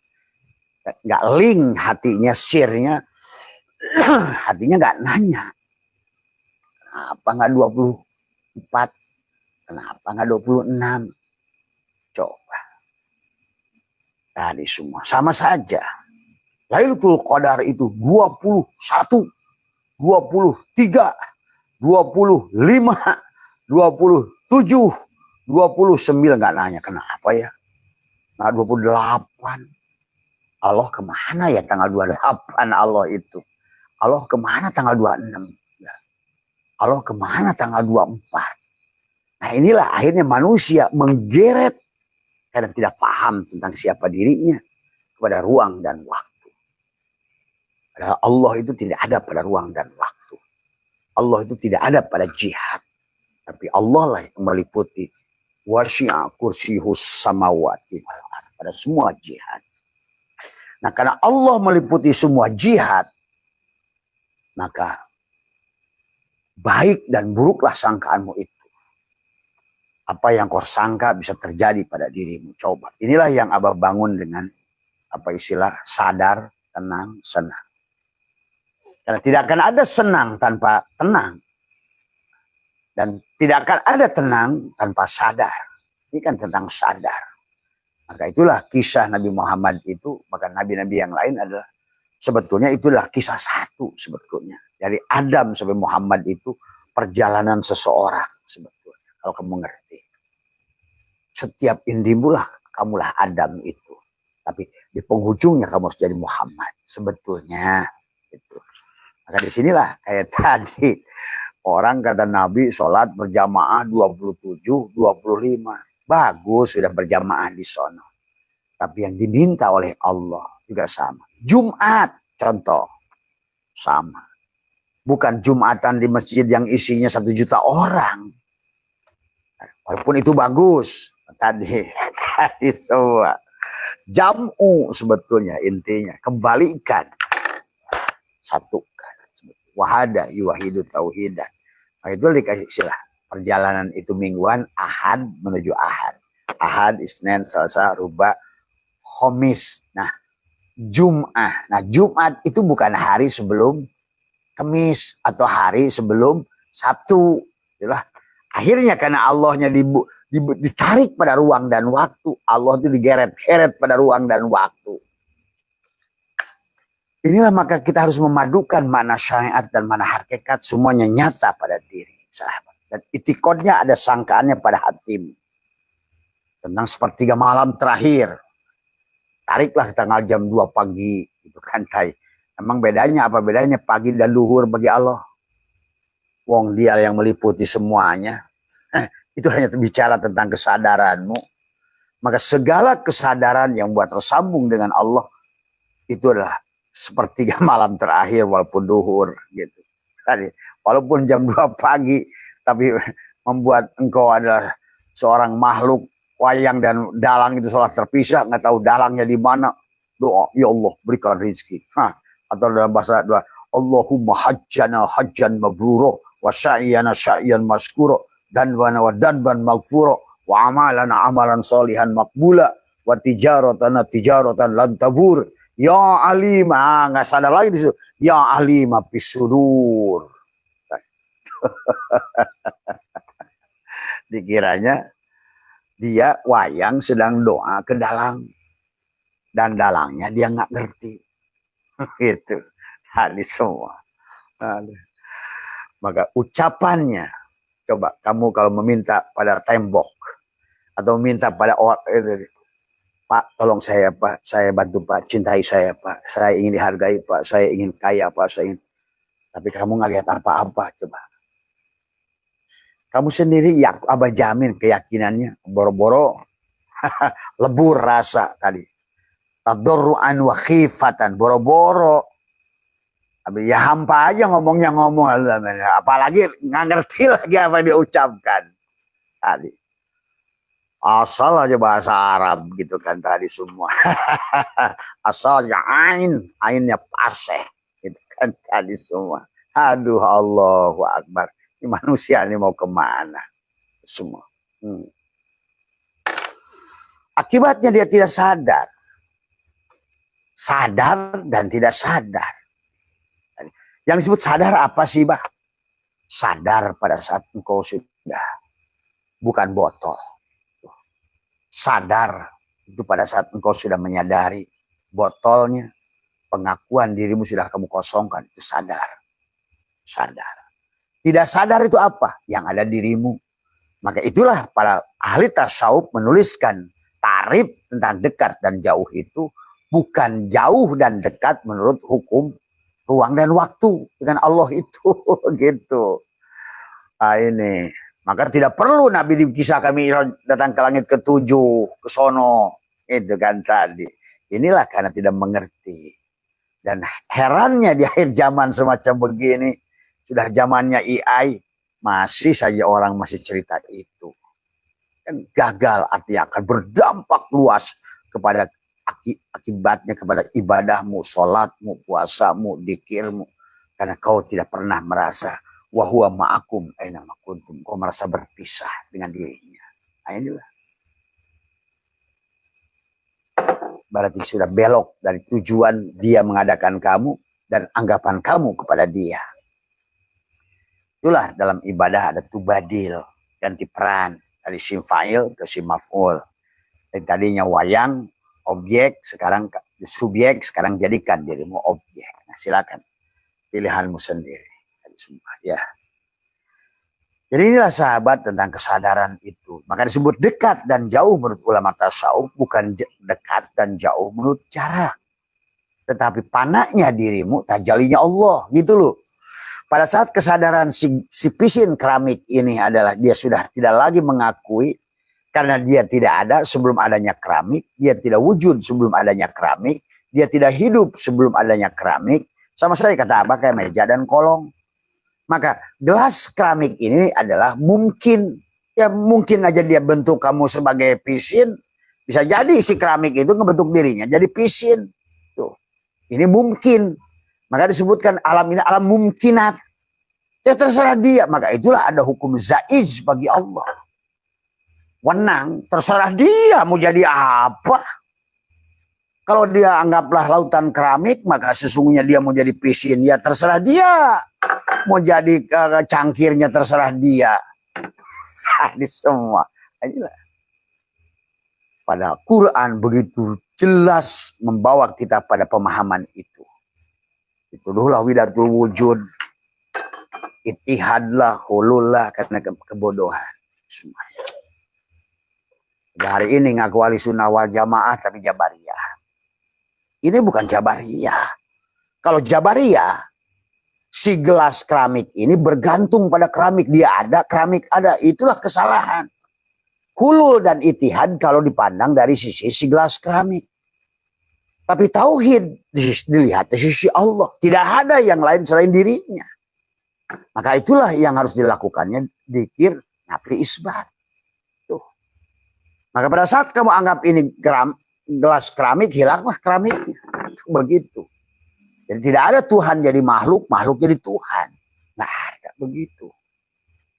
Speaker 1: nggak link hatinya, share-nya hatinya nggak nanya. Kenapa nggak 24? Kenapa nggak 26? Coba. Tadi semua sama saja. Lailatul Qadar itu 21, 23, 25, 27, 29. Nggak nanya kenapa ya. Nggak 28. Allah kemana ya tanggal 28 Allah itu? Allah kemana tanggal 26? Allah kemana tanggal 24? Nah inilah akhirnya manusia menggeret karena tidak paham tentang siapa dirinya kepada ruang dan waktu. Padahal Allah itu tidak ada pada ruang dan waktu. Allah itu tidak ada pada jihad. Tapi Allah lah yang meliputi wasi'a kursiyus samawati wal ardh, pada semua jihad. Nah karena Allah meliputi semua jihad, maka baik dan buruklah sangkaanmu itu. Apa yang kau sangka bisa terjadi pada dirimu. Coba. Inilah yang Abah bangun dengan apa istilah sadar, tenang, senang. Karena tidak akan ada senang tanpa tenang. Dan tidak akan ada tenang tanpa sadar. Ini kan tentang sadar. Maka itulah kisah Nabi Muhammad itu. Maka nabi-nabi yang lain adalah sebetulnya itulah kisah satu sebetulnya. Dari Adam sampai Muhammad itu perjalanan seseorang sebetulnya. Kalau kamu ngerti. Setiap indimulah kamulah Adam itu. Tapi di penghujungnya kamu harus jadi Muhammad. Sebetulnya. Gitu. Maka disinilah kayak tadi. Orang kata Nabi sholat berjamaah 27, 25. Bagus sudah berjamaah di sono. Tapi yang diminta oleh Allah juga sama. Jumat contoh. Sama. Bukan Jumatan di masjid yang isinya 1 juta orang. Walaupun itu bagus. Tadi semua. Jam'u sebetulnya intinya. Kembalikan. Satukan. Wahada yuwahidu tauhidan. Nah, itu dikasih istilah. Perjalanan itu mingguan. Ahad menuju Ahad. Ahad, Isnin, Selasa, Ruba, Khamis. Nah. Jum'ah. Nah Jumat itu bukan hari sebelum Kamis atau hari sebelum Sabtu. Itulah. Akhirnya karena Allahnya ditarik pada ruang dan waktu. Allah itu digeret-geret pada ruang dan waktu. Inilah maka kita harus memadukan mana syariat dan mana hakikat. Semuanya nyata pada diri sahabat. Dan itikadnya ada sangkaannya pada hatimu. Tentang sepertiga malam terakhir. Tariklah tanggal jam 2 pagi. Itu kan emang bedanya apa? Bedanya pagi dan luhur bagi Allah. Wong dia yang meliputi semuanya. Itu hanya bicara tentang kesadaranmu. Maka segala kesadaran yang buat tersambung dengan Allah. Itu adalah sepertiga malam terakhir walaupun luhur. Gitu. Tadi, walaupun jam 2 pagi. Tapi membuat engkau adalah seorang makhluk. Wayang dan dalang itu sholat terpisah. Nggak tahu dalangnya di mana. Doa, ya Allah berikan rezeki. Atau dalam bahasa doa, Allahumma hajjana hajjan mabruro wa sa'yana sa'yan maskuro dan wa danban magfuro wa amalana amalan solihan makbula wa tijaratan lan tabur. Ya alima, nggak sadar lagi di situ. Ya alima bisudur. Dikiranya dia wayang sedang doa ke dalang, dan dalangnya dia nggak ngerti. Itu tadi semua. Maka ucapannya, coba kamu kalau meminta pada tembok atau minta pada orang, Pak, tolong saya Pak, saya bantu Pak, cintai saya Pak, saya ingin dihargai Pak, saya ingin kaya Pak, saya ingin. Tapi kamu nggak lihat apa-apa, coba. Kamu sendiri, ya Abah jamin keyakinannya, boro-boro lebur rasa tadi. Tadarruan wa khifatan, boro-boro. Ya hampa aja ngomong, apalagi nggak ngerti lagi apa yang diucapkan tadi. Asal aja bahasa Arab gitu kan tadi semua. Asalnya ainnya paseh gitu kan tadi semua. Aduh, Allahu Akbar. Ini manusia ini mau kemana semua. Akibatnya dia tidak sadar. Sadar dan tidak sadar. Yang disebut sadar apa sih, Bah? Sadar pada saat engkau sudah bukan botol. Sadar itu pada saat engkau sudah menyadari botolnya, pengakuan dirimu sudah kamu kosongkan. Itu sadar. Sadar. Tidak sadar itu apa? Yang ada dirimu. Maka itulah para ahli tasawuf menuliskan tarif tentang dekat dan jauh itu bukan jauh dan dekat menurut hukum ruang dan waktu dengan Allah itu gitu. Nah, ini maka tidak perlu Nabi dikisahkan Mi'raj datang ke langit ke-7 ke sono itu kan tadi. Inilah karena tidak mengerti. Dan herannya di akhir zaman semacam begini, sudah zamannya AI, masih saja orang masih cerita itu. Kan gagal, artinya akan berdampak luas kepada akibatnya kepada ibadahmu, sholatmu, puasamu, dikirmu. Karena kau tidak pernah merasa wahuwa ma'akum aina ma kuntum. Kau merasa berpisah dengan dirinya. Nah, inilah. Berarti sudah belok dari tujuan dia mengadakan kamu dan anggapan kamu kepada dia. Itulah dalam ibadah ada tubadil, ganti peran dari sim fa'il ke sim maf'ul. Dari tadinya wayang objek, sekarang subjek, sekarang jadikan dirimu objek. Nah, silakan pilihanmu sendiri. Semua, ya. Jadi inilah sahabat tentang kesadaran itu. Maka disebut dekat dan jauh menurut ulama tasawuf, bukan dekat dan jauh menurut jarak. Tetapi panaknya dirimu, tajalinya Allah, gitu loh. Pada saat kesadaran si pisin keramik ini adalah dia sudah tidak lagi mengakui. Karena dia tidak ada sebelum adanya keramik, dia tidak wujud sebelum adanya keramik, dia tidak hidup sebelum adanya keramik. Sama saya kata apa, kayak meja dan kolong. Maka gelas keramik ini adalah mungkin, ya mungkin aja dia bentuk kamu sebagai pisin, bisa jadi si keramik itu ngebentuk dirinya jadi pisin. Tuh. Ini mungkin. Maka disebutkan alam ini alam mungkinat. Ya terserah dia, maka itulah ada hukum zaiz bagi Allah. Wenang, terserah dia mau jadi apa. Kalau dia anggaplah lautan keramik, maka sesungguhnya dia mau jadi pisin, ya terserah dia. Mau jadi cangkirnya, terserah dia. Ini semua. Inilah. Pada Quran begitu jelas membawa kita pada pemahaman itu. Itulah widatul wujud. Ittihadlah, hulullah, karena kebodohan. Semuanya. Hari ini ngaku ahli sunnah wal jamaah tapi jabariyah. Ini bukan jabariyah. Kalau jabariyah, si gelas keramik ini bergantung pada keramik. Dia ada, keramik ada. Itulah kesalahan. Hulul dan itihad kalau dipandang dari sisi si gelas keramik. Tapi tauhid dilihat dari sisi Allah. Tidak ada yang lain selain dirinya. Maka itulah yang harus dilakukannya. Dzikir, nafi, isbat. Maka pada saat kamu anggap ini gelas keramik, hilanglah keramiknya. Begitu. Jadi tidak ada Tuhan jadi makhluk, makhluk jadi Tuhan. Nggak ada begitu.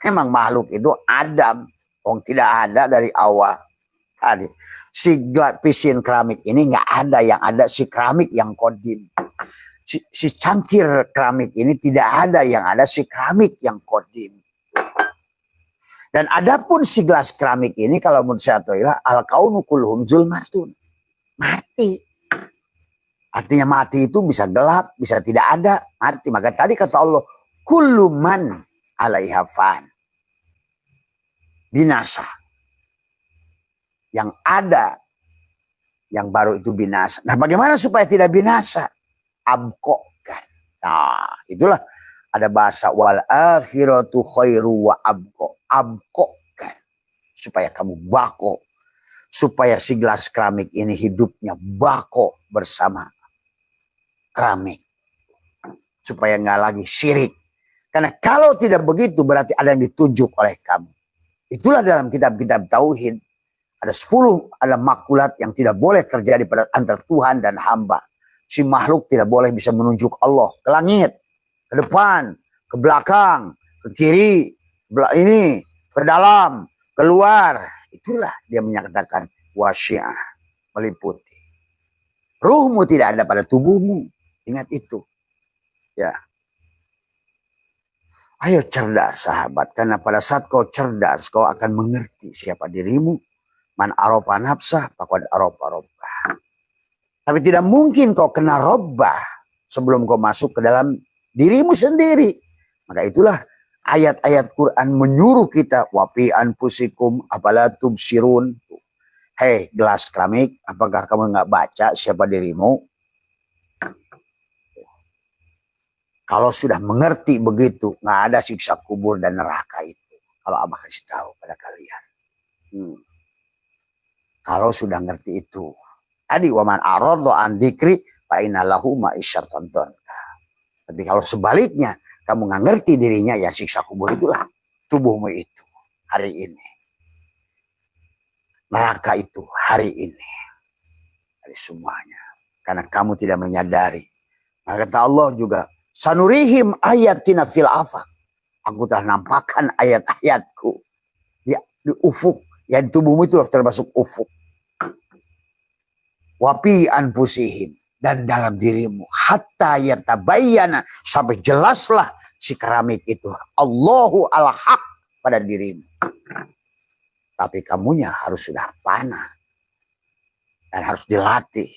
Speaker 1: Memang makhluk itu Adam. Tidak ada dari awal. Tadi si pisin keramik ini nggak ada, yang ada si keramik yang kodim. Si cangkir keramik ini tidak ada, yang ada si keramik yang kodim. Dan adapun si gelas keramik ini kalau menurut Syatoilah al-kaunu kulluhum zulmatun. Mati. Artinya mati itu bisa gelap, bisa tidak ada, mati. Maka tadi kata Allah, kullu man 'alaiha fan. Binasa. Yang ada, yang baru itu binasa. Nah, bagaimana supaya tidak binasa? Abqokan. Nah, itulah ada bahasa wal akhiratu khairu wa abqo. Abqokan. Supaya kamu bako. Supaya si gelas keramik ini hidupnya bako bersama keramik. Supaya nggak lagi syirik. Karena kalau tidak begitu berarti ada yang ditunjuk oleh kamu. Itulah dalam kitab-kitab tauhid. Ada 10 ada makulat yang tidak boleh terjadi pada antara Tuhan dan hamba. Si makhluk tidak boleh bisa menunjuk Allah ke langit, ke depan, ke belakang, ke kiri, ini, ke dalam, keluar. Itulah dia menyatakan wasi'ah, meliputi. Ruhmu tidak ada pada tubuhmu. Ingat itu. Ya. Ayo cerdas sahabat, karena pada saat kau cerdas, kau akan mengerti siapa dirimu. Man arofa nafsah, faqad arofa robbah. Tapi tidak mungkin kau kena robbah sebelum kau masuk ke dalam dirimu sendiri. Maka itulah ayat-ayat Quran menyuruh kita wapi anfusikum afala tubsirun. Hei gelas keramik, apakah kamu nggak baca siapa dirimu? Kalau sudah mengerti begitu, nggak ada siksa kubur dan neraka itu. Kalau Abah kasih tahu pada kalian. Kalau sudah ngerti itu. Tadi waman aradha an dzikri fa innalahu ma'isyatan dhanka. Tapi kalau sebaliknya kamu nggak ngerti dirinya, ya siksa kubur itulah tubuhmu itu hari ini. Neraka itu hari ini. Dari semuanya. Karena kamu tidak menyadari. Maka kata Allah juga, sanurihim ayatina fil afaq. Aku telah nampakkan ayat-ayatku ya, di ufuk. Ya di tubuhmu itu termasuk ufuk. Wapi anfusihim, dan dalam dirimu hatta yatabayyana, sampai jelaslah si keramik itu Allahu al-haq pada dirimu. Tapi kamunya harus sudah panah dan harus dilatih.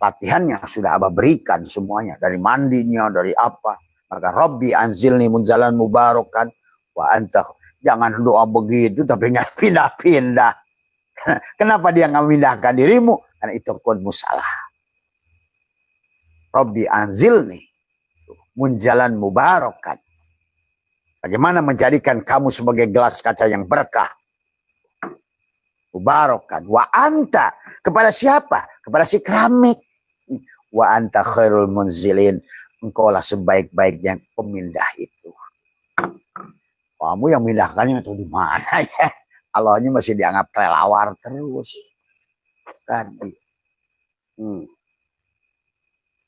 Speaker 1: Latihannya sudah Abah berikan semuanya, dari mandinya, dari apa. Maka Rabbi anzilni munzalan mubarakan wa anta. Jangan doa begitu tapi nggak pindah-pindah. Kenapa dia nggak memindahkan dirimu? Karena itu kodmu salah. Rabbi anzilni munjalan mubarakan. Bagaimana menjadikan kamu sebagai gelas kaca yang berkah. Mubarakan. Wa anta. Kepada siapa? Kepada si keramik. Wa anta khairul munzilin. Engkaulah sebaik-baiknya pemindah itu. Kamu yang memindahkannya itu di mana ya? Allahnya masih dianggap kelelawar terus. Tadi.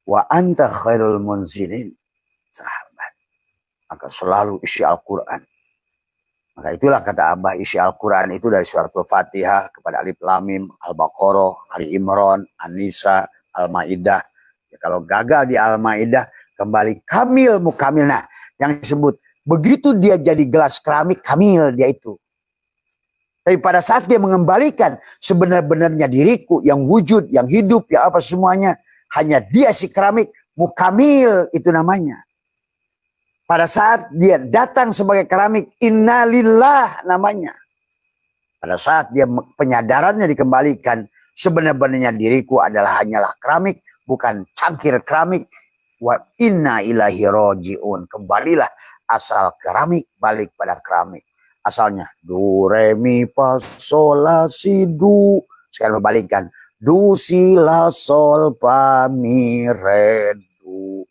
Speaker 1: Wa anta khairul munzilin. Sahabat. Maka selalu isi Al-Quran. Maka itulah kata Abah, isi Al-Quran itu dari surat Al-Fatihah kepada Alif Lam Mim, Al-Baqarah, Ali Imran, An-Nisa, Al-Maidah. Ya, kalau gagal di Al-Maidah, kembali kamil mukamil. Nah, yang disebut begitu dia jadi gelas keramik, kamil dia itu. Tapi pada saat dia mengembalikan sebenar-benarnya diriku yang wujud, yang hidup, yang apa semuanya, hanya dia si keramik, mukamil itu namanya. Pada saat dia datang sebagai keramik, innalillah namanya. Pada saat dia penyadarannya dikembalikan, sebenar-benarnya diriku adalah hanyalah keramik, bukan cangkir keramik. Wa inna ilahi roji'un. Kembalilah asal keramik, balik pada keramik. Asalnya do re mi fa sol la si do. Sekarang membalikkan do si la sol fa mi re do.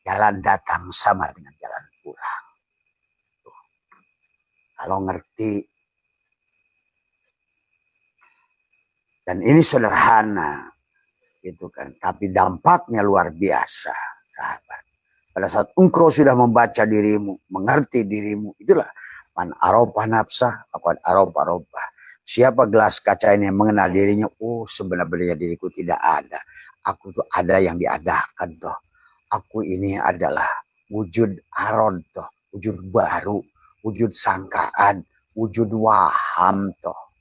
Speaker 1: Jalan datang sama dengan jalan pulang. Tuh. Kalau ngerti. Dan ini sederhana. Gitu kan. Tapi dampaknya luar biasa. Sahabat. Pada saat engkau sudah membaca dirimu. Mengerti dirimu. Itulah. Man aropa nafsah. Faqad aropa robbah. Siapa gelas kaca ini yang mengenal dirinya? Oh, sebenarnya diriku tidak ada. Aku tuh ada yang diadakan toh. Aku ini adalah wujud arod toh, wujud baru, wujud sangkaan, wujud waham toh.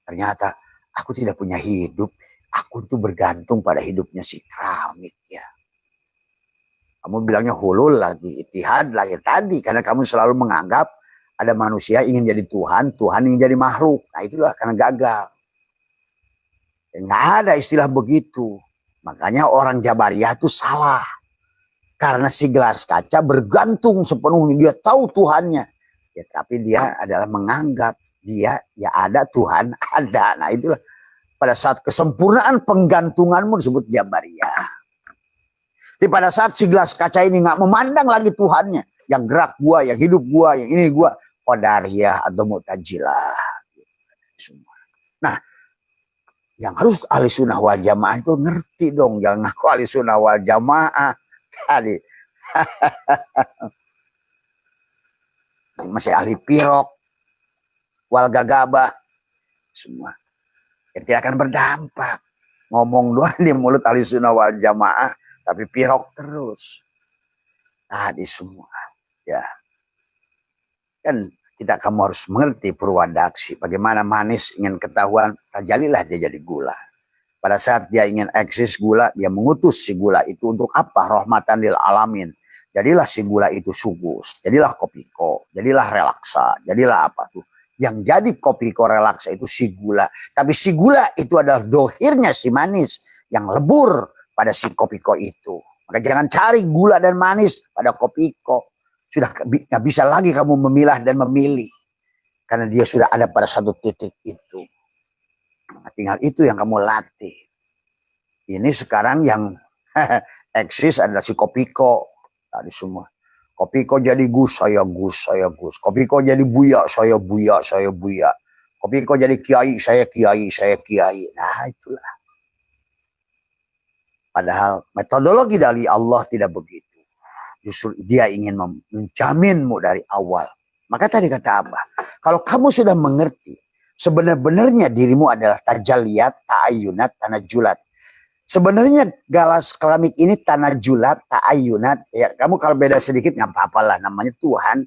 Speaker 1: Ternyata aku tidak punya hidup. Aku tuh bergantung pada hidupnya si keramik ya. Kamu bilangnya hulul lagi, itihad lagi tadi. Karena kamu selalu menganggap ada manusia ingin jadi Tuhan, Tuhan ingin jadi makhluk. Nah itulah karena gagal. Nggak ada istilah begitu. Makanya orang Jabariyah itu salah. Karena si gelas kaca bergantung sepenuhnya. Dia tahu Tuhannya. Ya, tapi dia adalah menganggap dia ya ada Tuhan ada. Nah itulah pada saat kesempurnaan penggantunganmu disebut Jabariyah. Tapi pada saat si gelas kaca ini nggak memandang lagi Tuhannya. Yang gerak gua, yang hidup gua, yang ini gua. Qadariyah atau Mu'tazilah. Nah, yang harus ahli sunnah wal jamaah itu ngerti dong. Jangan ngaku ahli sunnah wal jamaah. Tadi. Masih ahli pirok. Wal gagabah. Semua. Ya, tidak akan berdampak. Ngomong doang di mulut ahli sunnah wal jamaah. Tapi pirok terus. Tadi semua. Ya. Kan kamu harus mengerti Purwadaksi. Bagaimana manis ingin ketahuan, tajalilah dia jadi gula. Pada saat dia ingin eksis gula, dia mengutus si gula itu untuk apa? Rahmatan lil alamin. Jadilah si gula itu sugus. Jadilah kopiko. Jadilah relaksa. Jadilah apa tuh? Yang jadi kopiko relaksa itu si gula. Tapi si gula itu adalah dohirnya si manis. Yang lebur pada si kopiko itu. Maka jangan cari gula dan manis pada kopiko. Sudah nggak bisa lagi kamu memilah dan memilih. Karena dia sudah ada pada satu titik itu. Nah, tinggal itu yang kamu latih. Ini sekarang yang eksis adalah si kopiko. Tadi semua. Kopiko jadi gus, saya gus, saya gus. Kopiko jadi buya, saya buya, saya buya. Kopiko jadi kiai, saya kiai, saya kiai. Nah itulah. Padahal metodologi dari Allah tidak begitu. Justru dia ingin menjaminmu dari awal. Maka tadi kata apa? Kalau kamu sudah mengerti, sebenarnya dirimu adalah tajalliyat, ta'ayunat, tanajulat. Sebenarnya gelas keramik ini tanajulat, ta'ayunat. Ya, kamu kalau beda sedikit nggak apa-apalah. Namanya Tuhan.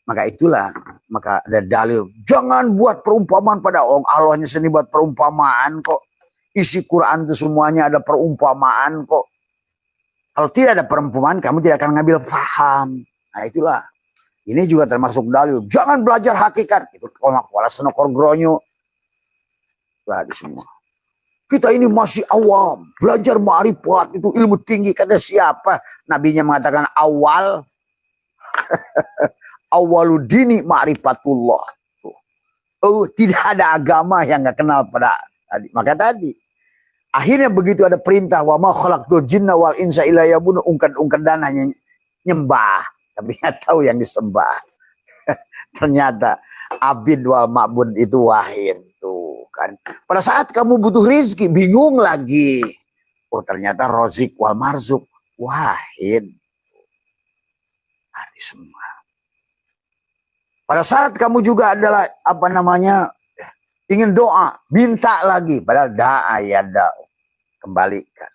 Speaker 1: Maka itulah. Maka ada dalil. Jangan buat perumpamaan pada Allah. Allahnya sendiri buat perumpamaan kok. Isi Quran itu semuanya ada perumpamaan kok. Kalau tidak ada perumpamaan, kamu tidak akan ngambil faham. Nah itulah. Ini juga termasuk dalil. Jangan belajar hakikat. Itu kola senokor gronyo. Tadi semua. Kita ini masih awam. Belajar ma'rifat itu ilmu tinggi. Kata siapa? Nabinya mengatakan awal. Awaludini ma'rifatullah. Oh, tidak ada agama yang gak kenal pada tadi. Maka tadi. Akhirnya begitu ada perintah wa ma khalaqtul jinna wal insa illa liya'budun, ungkad dan hanya nyembah, tapi nggak tahu yang disembah. Ternyata abid wal ma'bud itu wahid tuh kan. Pada saat kamu butuh rizki bingung lagi. Oh ternyata rozik wal marzuk wahid. Hari semua. Pada saat kamu juga adalah apa namanya ingin doa, minta lagi padahal da'a ya da'u. Kembalikan.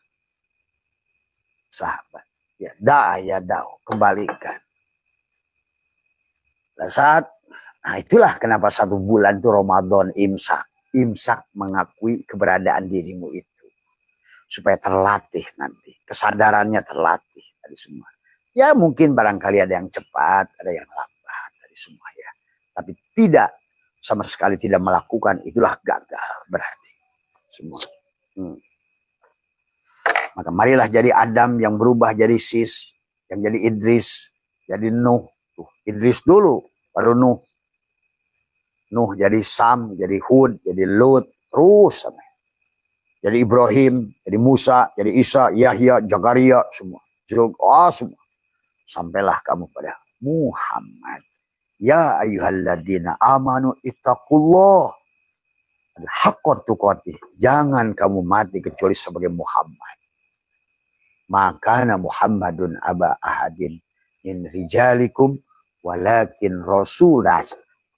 Speaker 1: Sahabat. Ya, da'a ya da'u. Kembalikan. Pada saat, nah itulah kenapa 1 bulan itu Ramadan imsak. Imsak mengakui keberadaan dirimu itu. Supaya terlatih nanti. Kesadarannya terlatih. Tadi semua. Ya mungkin barangkali ada yang cepat, ada yang lambat. Tadi semua ya. Tapi tidak. Sama sekali tidak melakukan. Itulah gagal berarti. Semua. Maka marilah jadi Adam yang berubah jadi Sis, yang jadi Idris, jadi Nuh. Tuh, Idris dulu, baru Nuh. Nuh jadi Sam, jadi Hud, jadi Lut, terus sampai. Jadi Ibrahim, jadi Musa, jadi Isa, Yahya, Zakaria, semua. Semua. Sampailah kamu pada Muhammad. Ya ayyuhalladzina amanu ittaqullah. Haqqa tuqatih. Jangan kamu mati kecuali sebagai Muhammad. Makana Muhammadun aba ahadin min rijalikum walakin rasulah.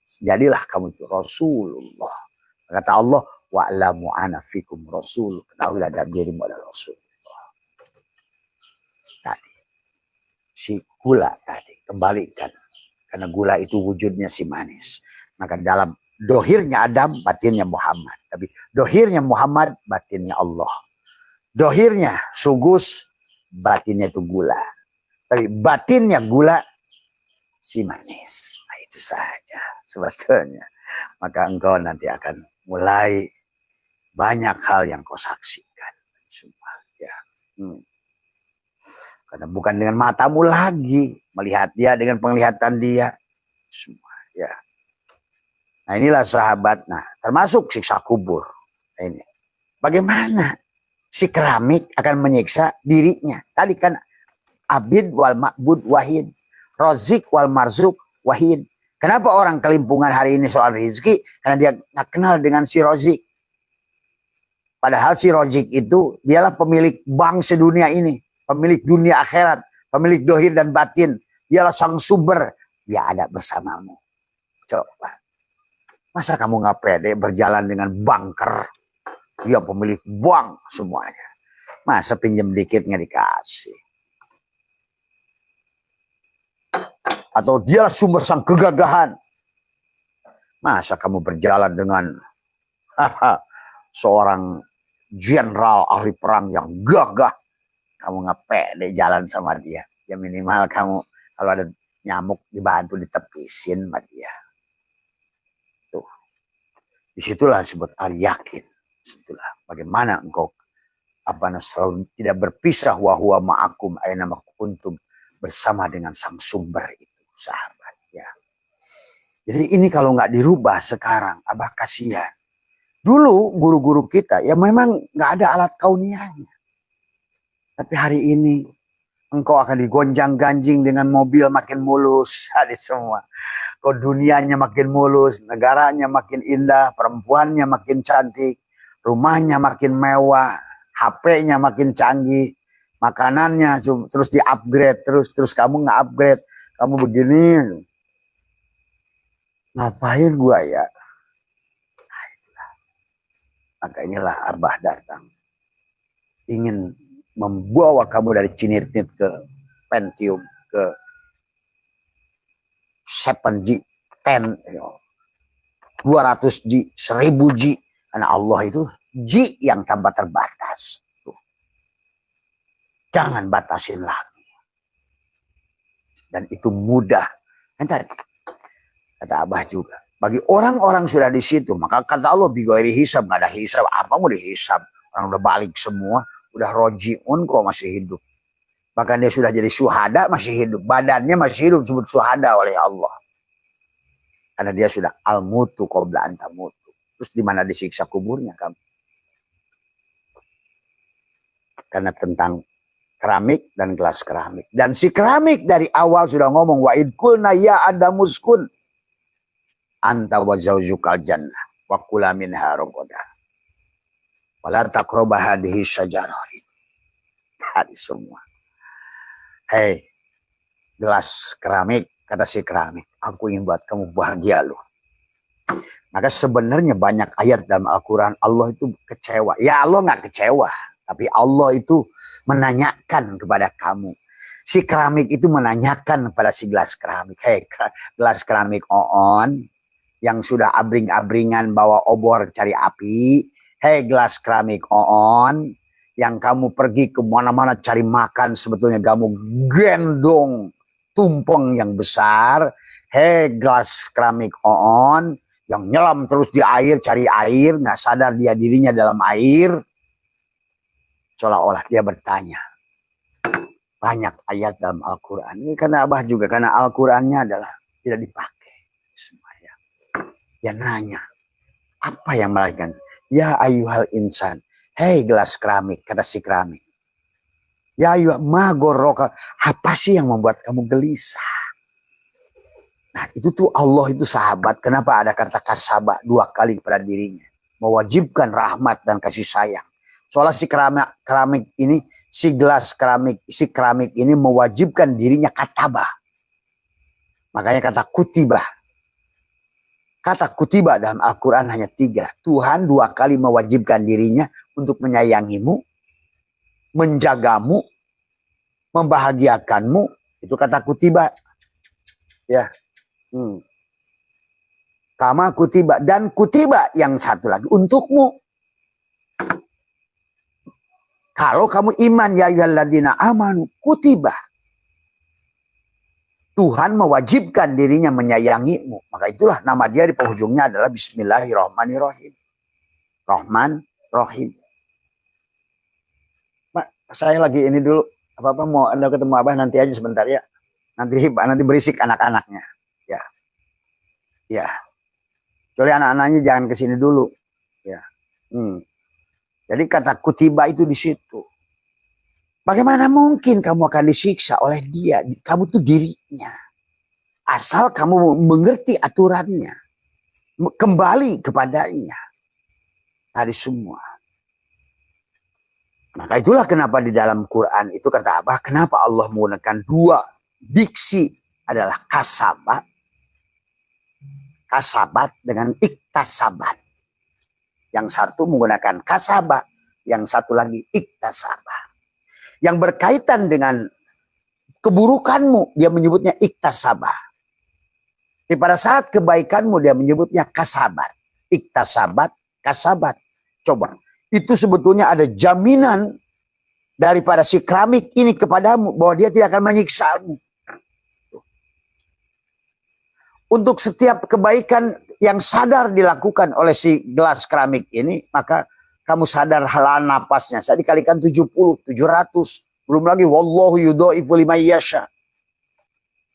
Speaker 1: Jadilah kamu itu Rasulullah. Kata Allah, wa'lamu ana fikum rasul. Ketahuilah dalam dirimu ada Rasul. Tadi si gula tadi kembalikan, karena gula itu wujudnya si manis. Maka dalam dohirnya Adam, batinnya Muhammad. Tapi dohirnya Muhammad, batinnya Allah. Dohirnya sugus, batinnya itu gula. Tapi batinnya gula, si manis. Nah, itu saja sebetulnya. Maka engkau nanti akan mulai banyak hal yang kau saksikan. Semua, ya. Karena bukan dengan matamu lagi melihat dia, dengan penglihatan dia. Semua, ya. Nah, inilah sahabat. Nah, termasuk siksa kubur. Nah, ini. Bagaimana si keramik akan menyiksa dirinya? Tadi kan abid wal ma'bud wahid, rozik wal marzuk wahid. Kenapa orang kelimpungan hari ini soal rezeki? Karena dia nggak kenal dengan si rozik. Padahal si rozik itu dialah pemilik bank sedunia ini, pemilik dunia akhirat, pemilik dohir dan batin. Dialah sang sumber. Dia ada bersamamu. Coba. Masa kamu nggak pede berjalan dengan banker? Dia pemilik bank semuanya. Masa pinjam dikit nggak dikasih? Atau dia sumber sang kegagahan? Masa kamu berjalan dengan seorang jenderal ahli perang yang gagah? Kamu nggak pede jalan sama dia. Ya minimal kamu kalau ada nyamuk dibantu ditepisin sama dia. Tuh. Disitulah disebut al-yakin. Disitulah bagaimana engkau selalu tidak berpisah wa huwa ma'akum aina ma kuntum, bersama dengan sang sumber itu, sahabat, ya. Jadi ini kalau nggak dirubah sekarang, Abah kasihan. Dulu guru-guru kita ya memang nggak ada alat kauniahnya. Tapi hari ini engkau akan digonjang-ganjing dengan mobil makin mulus, hari semua. Kok dunianya makin mulus, negaranya makin indah, perempuannya makin cantik, rumahnya makin mewah, HP-nya makin canggih, makanannya terus di-upgrade, terus kamu nggak upgrade, kamu begini. Ngapain gua ya? Nah, itulah. Maka inilah Abah datang. Ingin membawa kamu dari Cinirnit ke Pentium, ke 7G, 10, 200G, 1000G. Karena Allah itu G yang tanpa terbatas. Jangan batasin lagi. Dan itu mudah. Kan tadi kata Abah juga. Bagi orang-orang sudah di situ, maka kata Allah bigoiri hisab, nggak ada hisab. Apa mau dihisab? Orang udah balik semua, udah rojiun kok masih hidup. Bahkan dia sudah jadi syuhada masih hidup. Badannya masih hidup disebut syuhada oleh Allah. Karena dia sudah al-mutu qabla anta mutu. Terus di mana disiksa kuburnya kamu? Karena tentang keramik dan gelas keramik. Dan si keramik dari awal sudah ngomong wa idkulna ya adamuskun anta wa zaujukal jannah wa kula minha ragadan wala taqrabu hadhihi syajarah. Tadi semua. Hei, gelas keramik, kata si keramik, aku ingin buat kamu bahagia loh. Maka sebenarnya banyak ayat dalam Al-Quran Allah itu kecewa. Ya Allah nggak kecewa, tapi Allah itu menanyakan kepada kamu. Si keramik itu menanyakan kepada si gelas keramik. Hei, gelas keramik on yang sudah abring-abringan bawa obor cari api. Hei, gelas keramik on yang kamu pergi ke mana-mana cari makan, sebetulnya kamu gendong tumpeng yang besar. Hei, gelas keramik on yang nyelam terus di air, cari air, nggak sadar dia dirinya dalam air. Seolah-olah dia bertanya. Banyak ayat dalam Al-Quran. Ini karena Abah juga, karena Al-Qurannya adalah tidak dipakai semuanya. Dia nanya, apa yang melahirkan? Ya ayuhal insan. Hei gelas keramik, kata si keramik. Ya ayuhal magoroka. Apa sih yang membuat kamu gelisah? Nah itu tuh Allah itu sahabat. Kenapa ada kata kasabah 2 kali pada dirinya? Mewajibkan rahmat dan kasih sayang. Soalnya si keramik ini, si gelas keramik, si keramik ini mewajibkan dirinya katabah. Makanya kata kutibah. Kata kutiba dalam Al-Quran hanya 3. Tuhan 2 kali mewajibkan dirinya untuk menyayangimu, menjagamu, membahagiakanmu. Itu kata kutiba. Ya. Kama kutiba. Dan kutiba yang satu lagi untukmu. Kalau kamu iman, ya ayyuhalladzina amanu kutiba. Tuhan mewajibkan dirinya menyayangimu. Maka itulah nama dia di penghujungnya adalah Bismillahirrahmanirrahim. Rahman, Rahim. Saya lagi ini dulu. Apa-apa mau Anda ketemu Abah nanti aja sebentar ya. Nanti berisik anak-anaknya. Ya. Ya. Kecuali anak-anaknya jangan ke sini dulu. Ya. Jadi kata kutiba itu di situ. Bagaimana mungkin kamu akan disiksa oleh dia? Kamu tuh dirinya. Asal kamu mengerti aturannya. Kembali kepadanya. Tadi semua. Maka itulah kenapa di dalam Quran itu kata Abah, kenapa Allah menggunakan 2 diksi adalah kasabat. Kasabat dengan iktasabat. Yang satu menggunakan kasabat. Yang satu lagi iktasabat. Yang berkaitan dengan keburukanmu, dia menyebutnya iktasabah. Tapi pada saat kebaikanmu, dia menyebutnya kasabat. Iktasabat, kasabat. Coba, itu sebetulnya ada jaminan daripada si keramik ini kepadamu, bahwa dia tidak akan menyiksamu. Untuk setiap kebaikan yang sadar dilakukan oleh si gelas keramik ini, maka kamu sadar halaan napasnya. Saya dikalikan 70, 700. Belum lagi wallahu yudha'ifu liman yasha.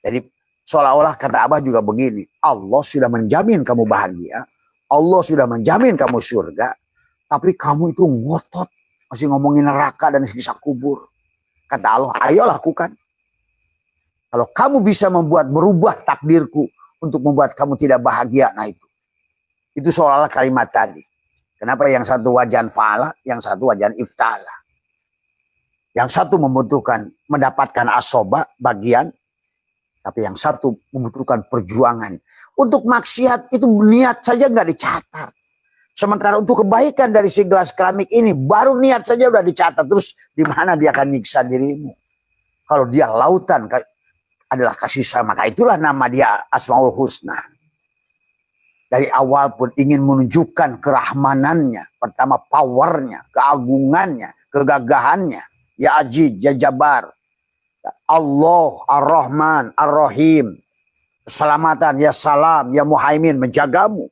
Speaker 1: Jadi seolah-olah kata Abah juga begini. Allah sudah menjamin kamu bahagia. Allah sudah menjamin kamu surga. Tapi kamu itu ngotot. Masih ngomongin neraka dan siksa kubur. Kata Allah, ayo lakukan. Kalau kamu bisa berubah takdirku untuk membuat kamu tidak bahagia. Nah itu. Itu seolah-olah kalimat tadi. Kenapa yang satu wajan fa'ala, yang satu wajan ifta'ala. Yang satu membutuhkan mendapatkan asoba, bagian. Tapi yang satu membutuhkan perjuangan. Untuk maksiat itu niat saja nggak dicatat. Sementara untuk kebaikan dari si gelas keramik ini, baru niat saja udah dicatat. Terus di mana dia akan nyiksa dirimu. Kalau dia lautan adalah kasih sayang, maka itulah nama dia Asmaul Husna. Dari awal pun ingin menunjukkan kerahmanannya. Pertama powernya, keagungannya, kegagahannya. Ya Aziz, ya Jabbar. Allah, Ar-Rahman, Ar-Rahim. Keselamatan, ya Salam, ya Muhaimin, menjagamu.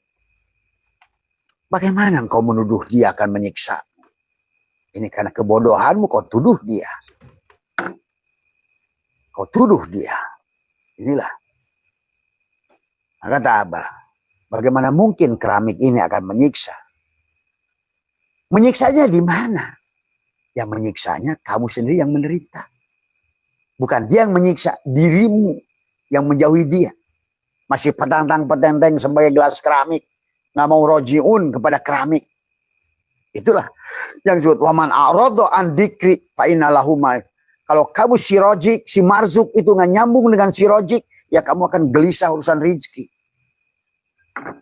Speaker 1: Bagaimana engkau menuduh dia akan menyiksa? Ini karena kebodohanmu kau tuduh dia. Kau tuduh dia. Inilah. Kata Abah. Bagaimana mungkin keramik ini akan menyiksa? Menyiksanya di mana? Yang menyiksanya kamu sendiri yang menderita. Bukan dia yang menyiksa, dirimu yang menjauhi dia. Masih petantang-petenteng sebagai gelas keramik. Nggak mau rojiun kepada keramik. Itulah yang disebut waman a'radu an dzikri fa inna lahu ma. Kalau kamu si rojik, si marzuk itu nggak nyambung dengan si rojik, ya kamu akan gelisah urusan rezeki.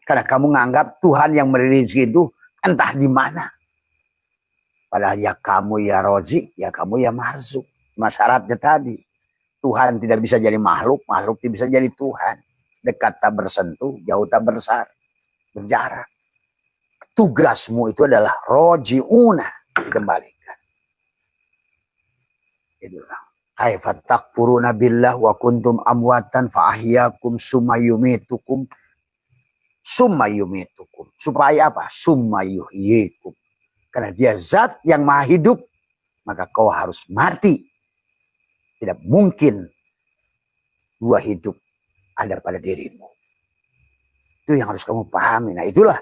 Speaker 1: Karena kamu nganggap Tuhan yang memberi rezeki itu entah di mana. Padahal ya kamu ya rozik, ya kamu ya marzuk. Syaratnya tadi. Tuhan tidak bisa jadi makhluk, makhluk tidak bisa jadi Tuhan. Dekat tak bersentuh, jauh tak berjarak. Tugasmu itu adalah roji'una, dikembalikan. Itulah. Kaifa takfuruna billah wa kuntum amwatan fa ahyakum summa yumitukum. Summa yumitukum. Supaya apa? Summa yuhyikum. Karena dia zat yang maha hidup, maka kau harus mati. Tidak mungkin 2 hidup ada pada dirimu. Itu yang harus kamu pahami. Nah itulah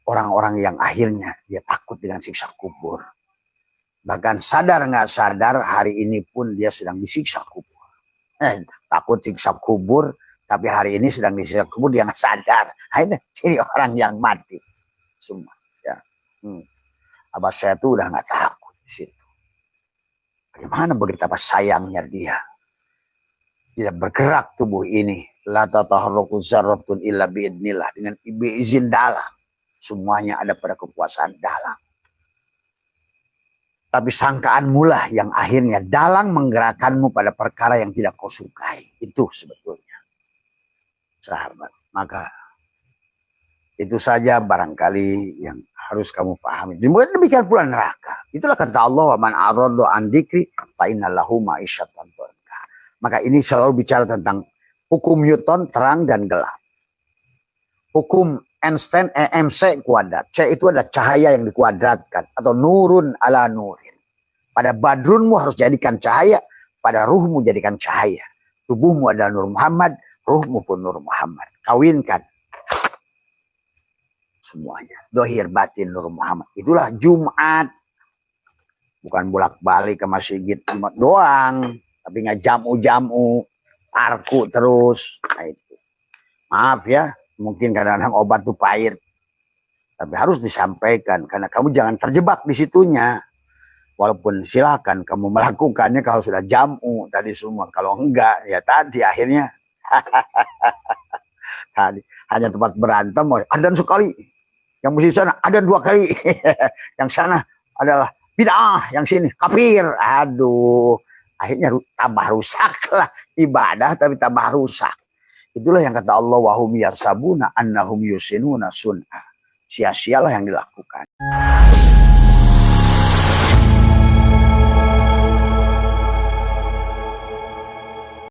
Speaker 1: orang-orang yang akhirnya dia takut dengan siksa kubur. Bahkan sadar nggak sadar hari ini pun dia sedang disiksa kubur. Takut siksa kubur, tapi hari ini sedang disiksa kubur dia nggak sadar. Ini jadi orang yang mati semua. Ya. Abah saya tuh udah nggak takut di situ. Bagaimana betapa sayangnya dia. Tidak bergerak tubuh ini La tataharraku zarratun illa biidnillah, dengan izin dalam. Semuanya ada pada kekuasaan dalam. Tapi sangkaanmu lah yang akhirnya dalang menggerakkanmu pada perkara yang tidak kau sukai. Itu sebetulnya, sahabat. Maka itu saja barangkali yang harus kamu pahami. Demikian pula neraka. Itulah kata Allah, wa man a'rada an dzikri fa inna lahu ma'isyatan dhanka. Maka ini selalu bicara tentang hukum Newton, terang dan gelap. Hukum Einstein, MC kuadrat. C itu ada cahaya yang dikuadratkan atau nurun ala nurin. Pada badrunmu harus jadikan cahaya, pada ruhmu jadikan cahaya. Tubuhmu adalah Nur Muhammad, ruhmu pun Nur Muhammad. Kawinkan semuanya. Dohir batin Nur Muhammad. Itulah Jumat. Bukan bolak-balik ke masjid Jumat doang. Tapi nggak jamu-jamu. Parku terus. Nah itu. Maaf ya. Mungkin kadang-kadang obat itu pahit. Tapi harus disampaikan. Karena kamu jangan terjebak di situnya. Walaupun silakan kamu melakukannya kalau sudah jamu tadi semua. Kalau enggak ya tadi akhirnya. Tadi hanya tempat berantem. Adzan sekali. Yang mesti sana ada 2 kali. Yang sana adalah bid'ah, yang sini kafir. Aduh, akhirnya tambah rusak lah ibadah, tapi tambah rusak. Itulah yang kata Allah, wahum yasabuna annahum yusinuna sun'a. Sia-sialah yang dilakukan.